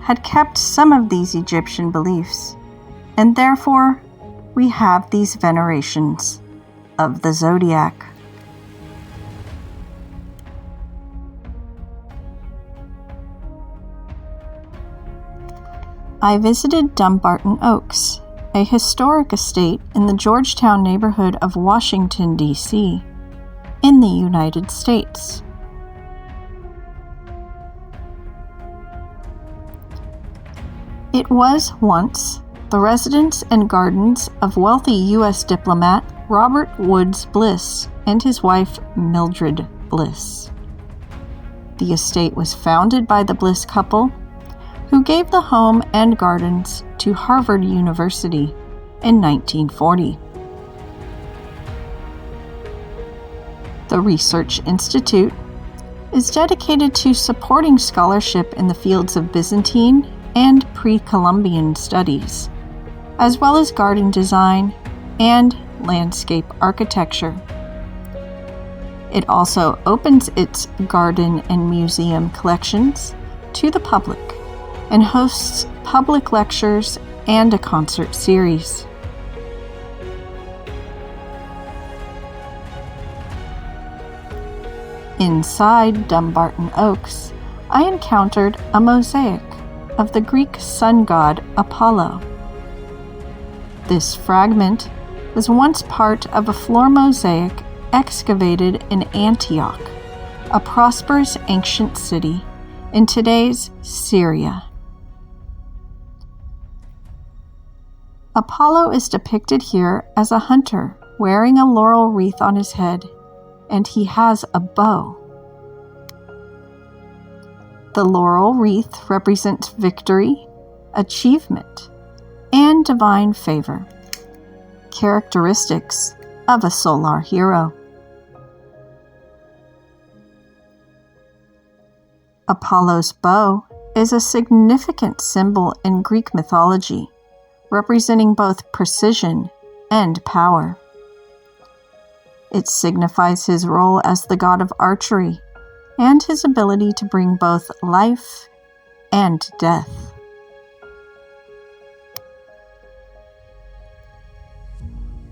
had kept some of these Egyptian beliefs, and therefore we have these venerations of the zodiac. I visited Dumbarton Oaks, a historic estate in the Georgetown neighborhood of Washington, D.C., in the United States. It was once the residence and gardens of wealthy U.S. diplomat Robert Woods Bliss and his wife Mildred Bliss. The estate was founded by the Bliss couple, who gave the home and gardens to Harvard University in 1940. The Research Institute is dedicated to supporting scholarship in the fields of Byzantine and pre-Columbian studies, as well as garden design and landscape architecture. It also opens its garden and museum collections to the public and hosts public lectures and a concert series. Inside Dumbarton Oaks, I encountered a mosaic of the Greek sun god Apollo. This fragment was once part of a floor mosaic excavated in Antioch, a prosperous ancient city in today's Syria. Apollo is depicted here as a hunter wearing a laurel wreath on his head, and he has a bow. The laurel wreath represents victory, achievement, and divine favor, characteristics of a solar hero. Apollo's bow is a significant symbol in Greek mythology, representing both precision and power. It signifies his role as the god of archery and his ability to bring both life and death.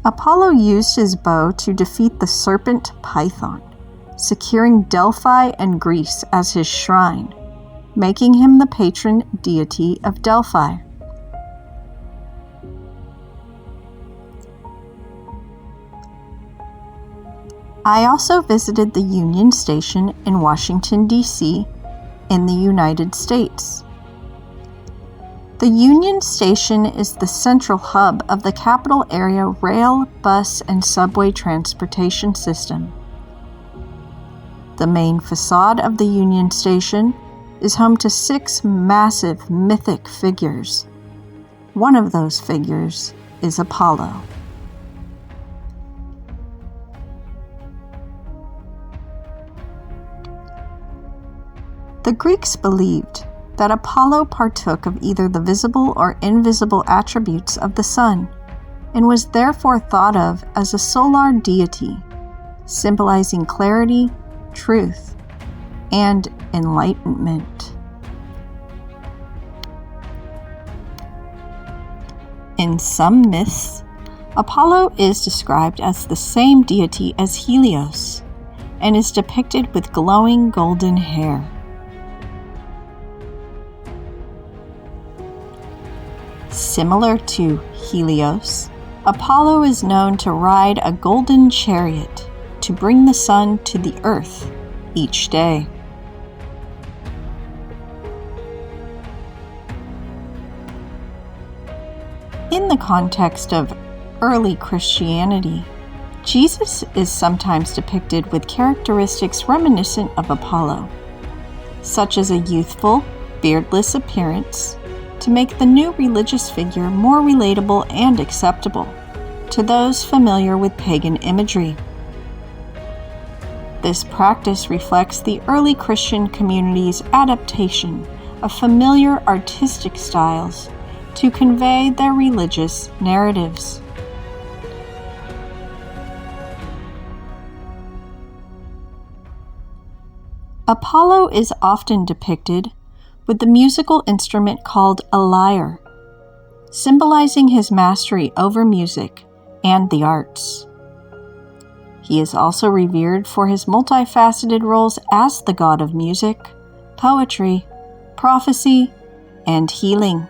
Apollo used his bow to defeat the serpent Python, securing Delphi and Greece as his shrine, making him the patron deity of Delphi. I also visited the Union Station in Washington, D.C., in the United States. The Union Station is the central hub of the capital area rail, bus, and subway transportation system. The main facade of the Union Station is home to 6 massive mythic figures. One of those figures is Apollo. The Greeks believed that Apollo partook of either the visible or invisible attributes of the sun, and was therefore thought of as a solar deity, symbolizing clarity, truth, and enlightenment. In some myths, Apollo is described as the same deity as Helios, and is depicted with glowing golden hair. Similar to Helios, Apollo is known to ride a golden chariot to bring the sun to the earth each day. In the context of early Christianity, Jesus is sometimes depicted with characteristics reminiscent of Apollo, such as a youthful, beardless appearance, to make the new religious figure more relatable and acceptable to those familiar with pagan imagery. This practice reflects the early Christian community's adaptation of familiar artistic styles to convey their religious narratives. Apollo is often depicted with the musical instrument called a lyre, symbolizing his mastery over music and the arts. He is also revered for his multifaceted roles as the god of music, poetry, prophecy, and healing.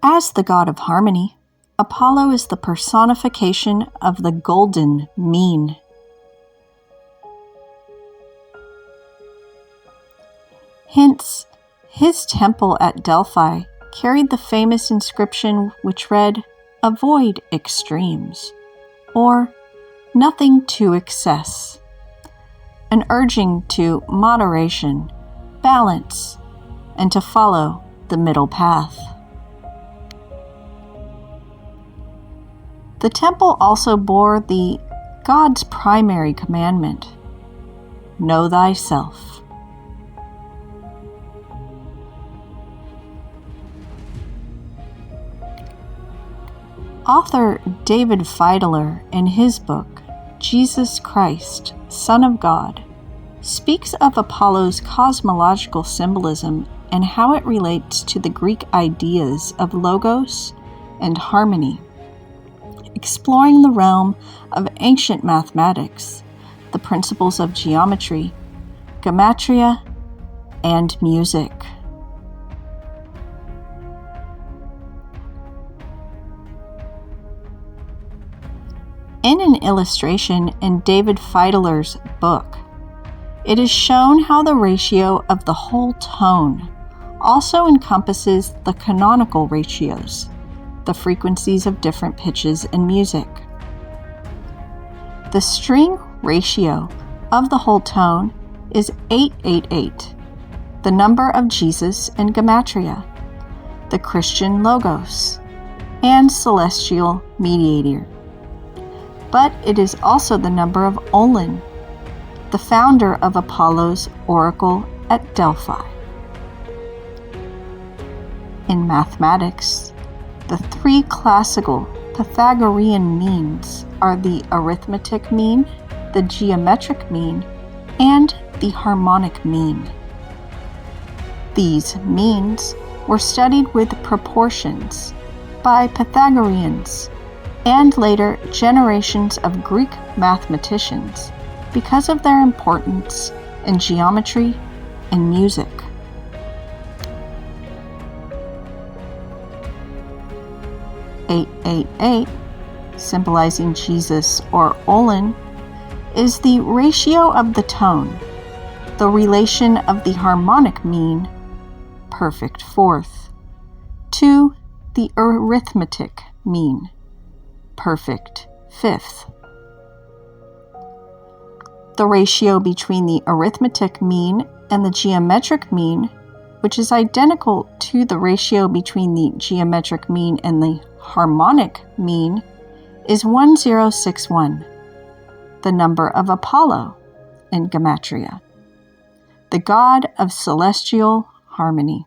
As the god of harmony, Apollo is the personification of the golden mean. Hence, his temple at Delphi carried the famous inscription which read, "Avoid extremes," or "Nothing to excess," an urging to moderation, balance, and to follow the middle path. The temple also bore the God's primary commandment, "Know thyself." Author David Feidler, in his book, Jesus Christ, Son of God, speaks of Apollo's cosmological symbolism and how it relates to the Greek ideas of logos and harmony, exploring the realm of ancient mathematics, the principles of geometry, gematria, and music. In an illustration in David Feidler's book, it is shown how the ratio of the whole tone also encompasses the canonical ratios, the frequencies of different pitches in music. The string ratio of the whole tone is 888, the number of Jesus in gematria, the Christian logos, and celestial mediator. But it is also the number of Olin, the founder of Apollo's oracle at Delphi. In mathematics, the three classical Pythagorean means are the arithmetic mean, the geometric mean, and the harmonic mean. These means were studied with proportions by Pythagoreans and later generations of Greek mathematicians because of their importance in geometry and music. "888", symbolizing Jesus or Olin, is the ratio of the tone, the relation of the harmonic mean, perfect fourth, to the arithmetic mean, perfect fifth. The ratio between the arithmetic mean and the geometric mean, which is identical to the ratio between the geometric mean and the harmonic mean, is 1061, the number of Apollo in gematria, the god of celestial harmony.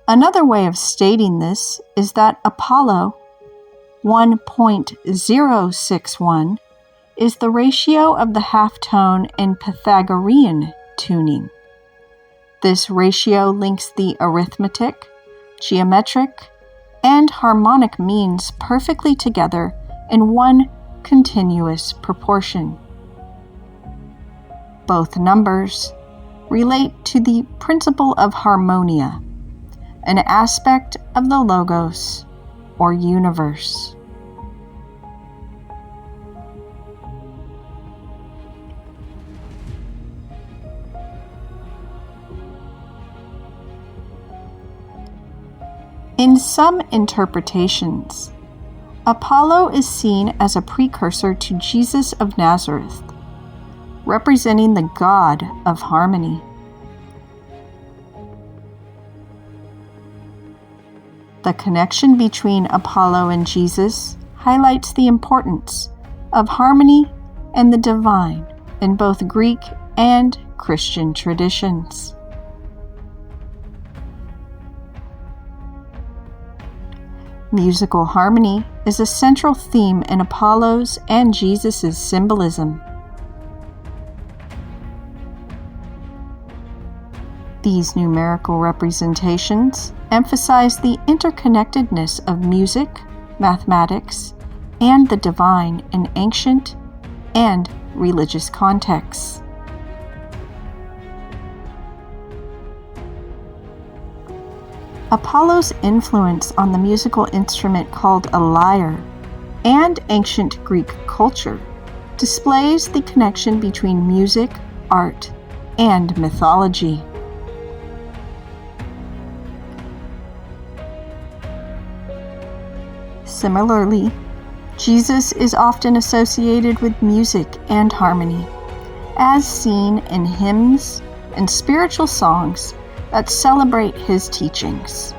Another way of stating this is that Apollo 1.061 is the ratio of the halftone in Pythagorean tuning. This ratio links the arithmetic, geometric, and harmonic means perfectly together in one continuous proportion. Both numbers relate to the principle of harmonia, an aspect of the logos or universe. In some interpretations, Apollo is seen as a precursor to Jesus of Nazareth, representing the god of harmony. The connection between Apollo and Jesus highlights the importance of harmony and the divine in both Greek and Christian traditions. Musical harmony is a central theme in Apollo's and Jesus' symbolism. These numerical representations emphasize the interconnectedness of music, mathematics, and the divine in ancient and religious contexts. Apollo's influence on the musical instrument called a lyre and ancient Greek culture displays the connection between music, art, and mythology. Similarly, Jesus is often associated with music and harmony, as seen in hymns and spiritual songs that celebrate his teachings.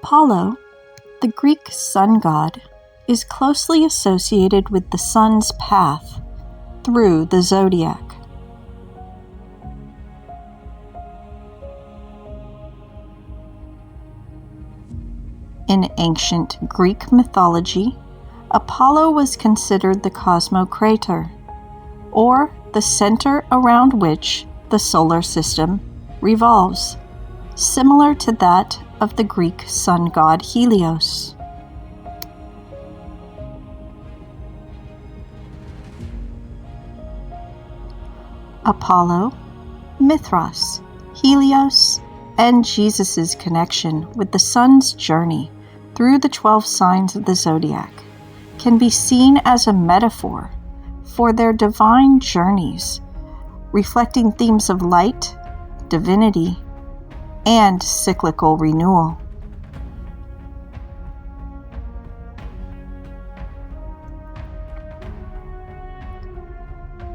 Apollo, the Greek sun god, is closely associated with the sun's path through the zodiac. In ancient Greek mythology, Apollo was considered the cosmocrator, or the center around which the solar system revolves, similar to that of the Greek sun god Helios. Apollo, Mithras, Helios, and Jesus' connection with the sun's journey through the 12 signs of the zodiac can be seen as a metaphor for their divine journeys, reflecting themes of light, divinity, and cyclical renewal.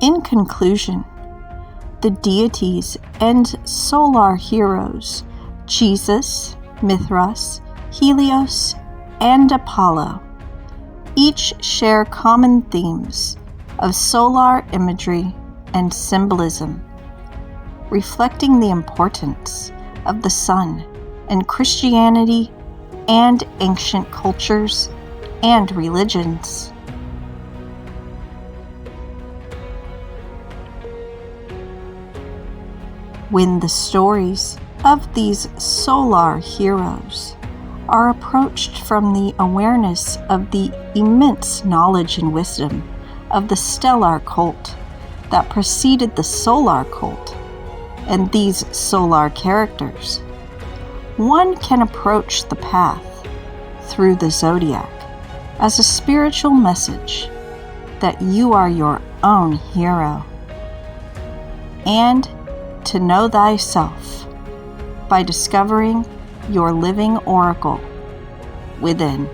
In conclusion, the deities and solar heroes, Jesus, Mithras, Helios, and Apollo, each share common themes of solar imagery and symbolism, reflecting the importance of the sun in Christianity and ancient cultures and religions. When the stories of these solar heroes are approached from the awareness of the immense knowledge and wisdom of the stellar cult that preceded the solar cult and these solar characters, one can approach the path through the zodiac as a spiritual message that you are your own hero, and to know thyself by discovering your living oracle within.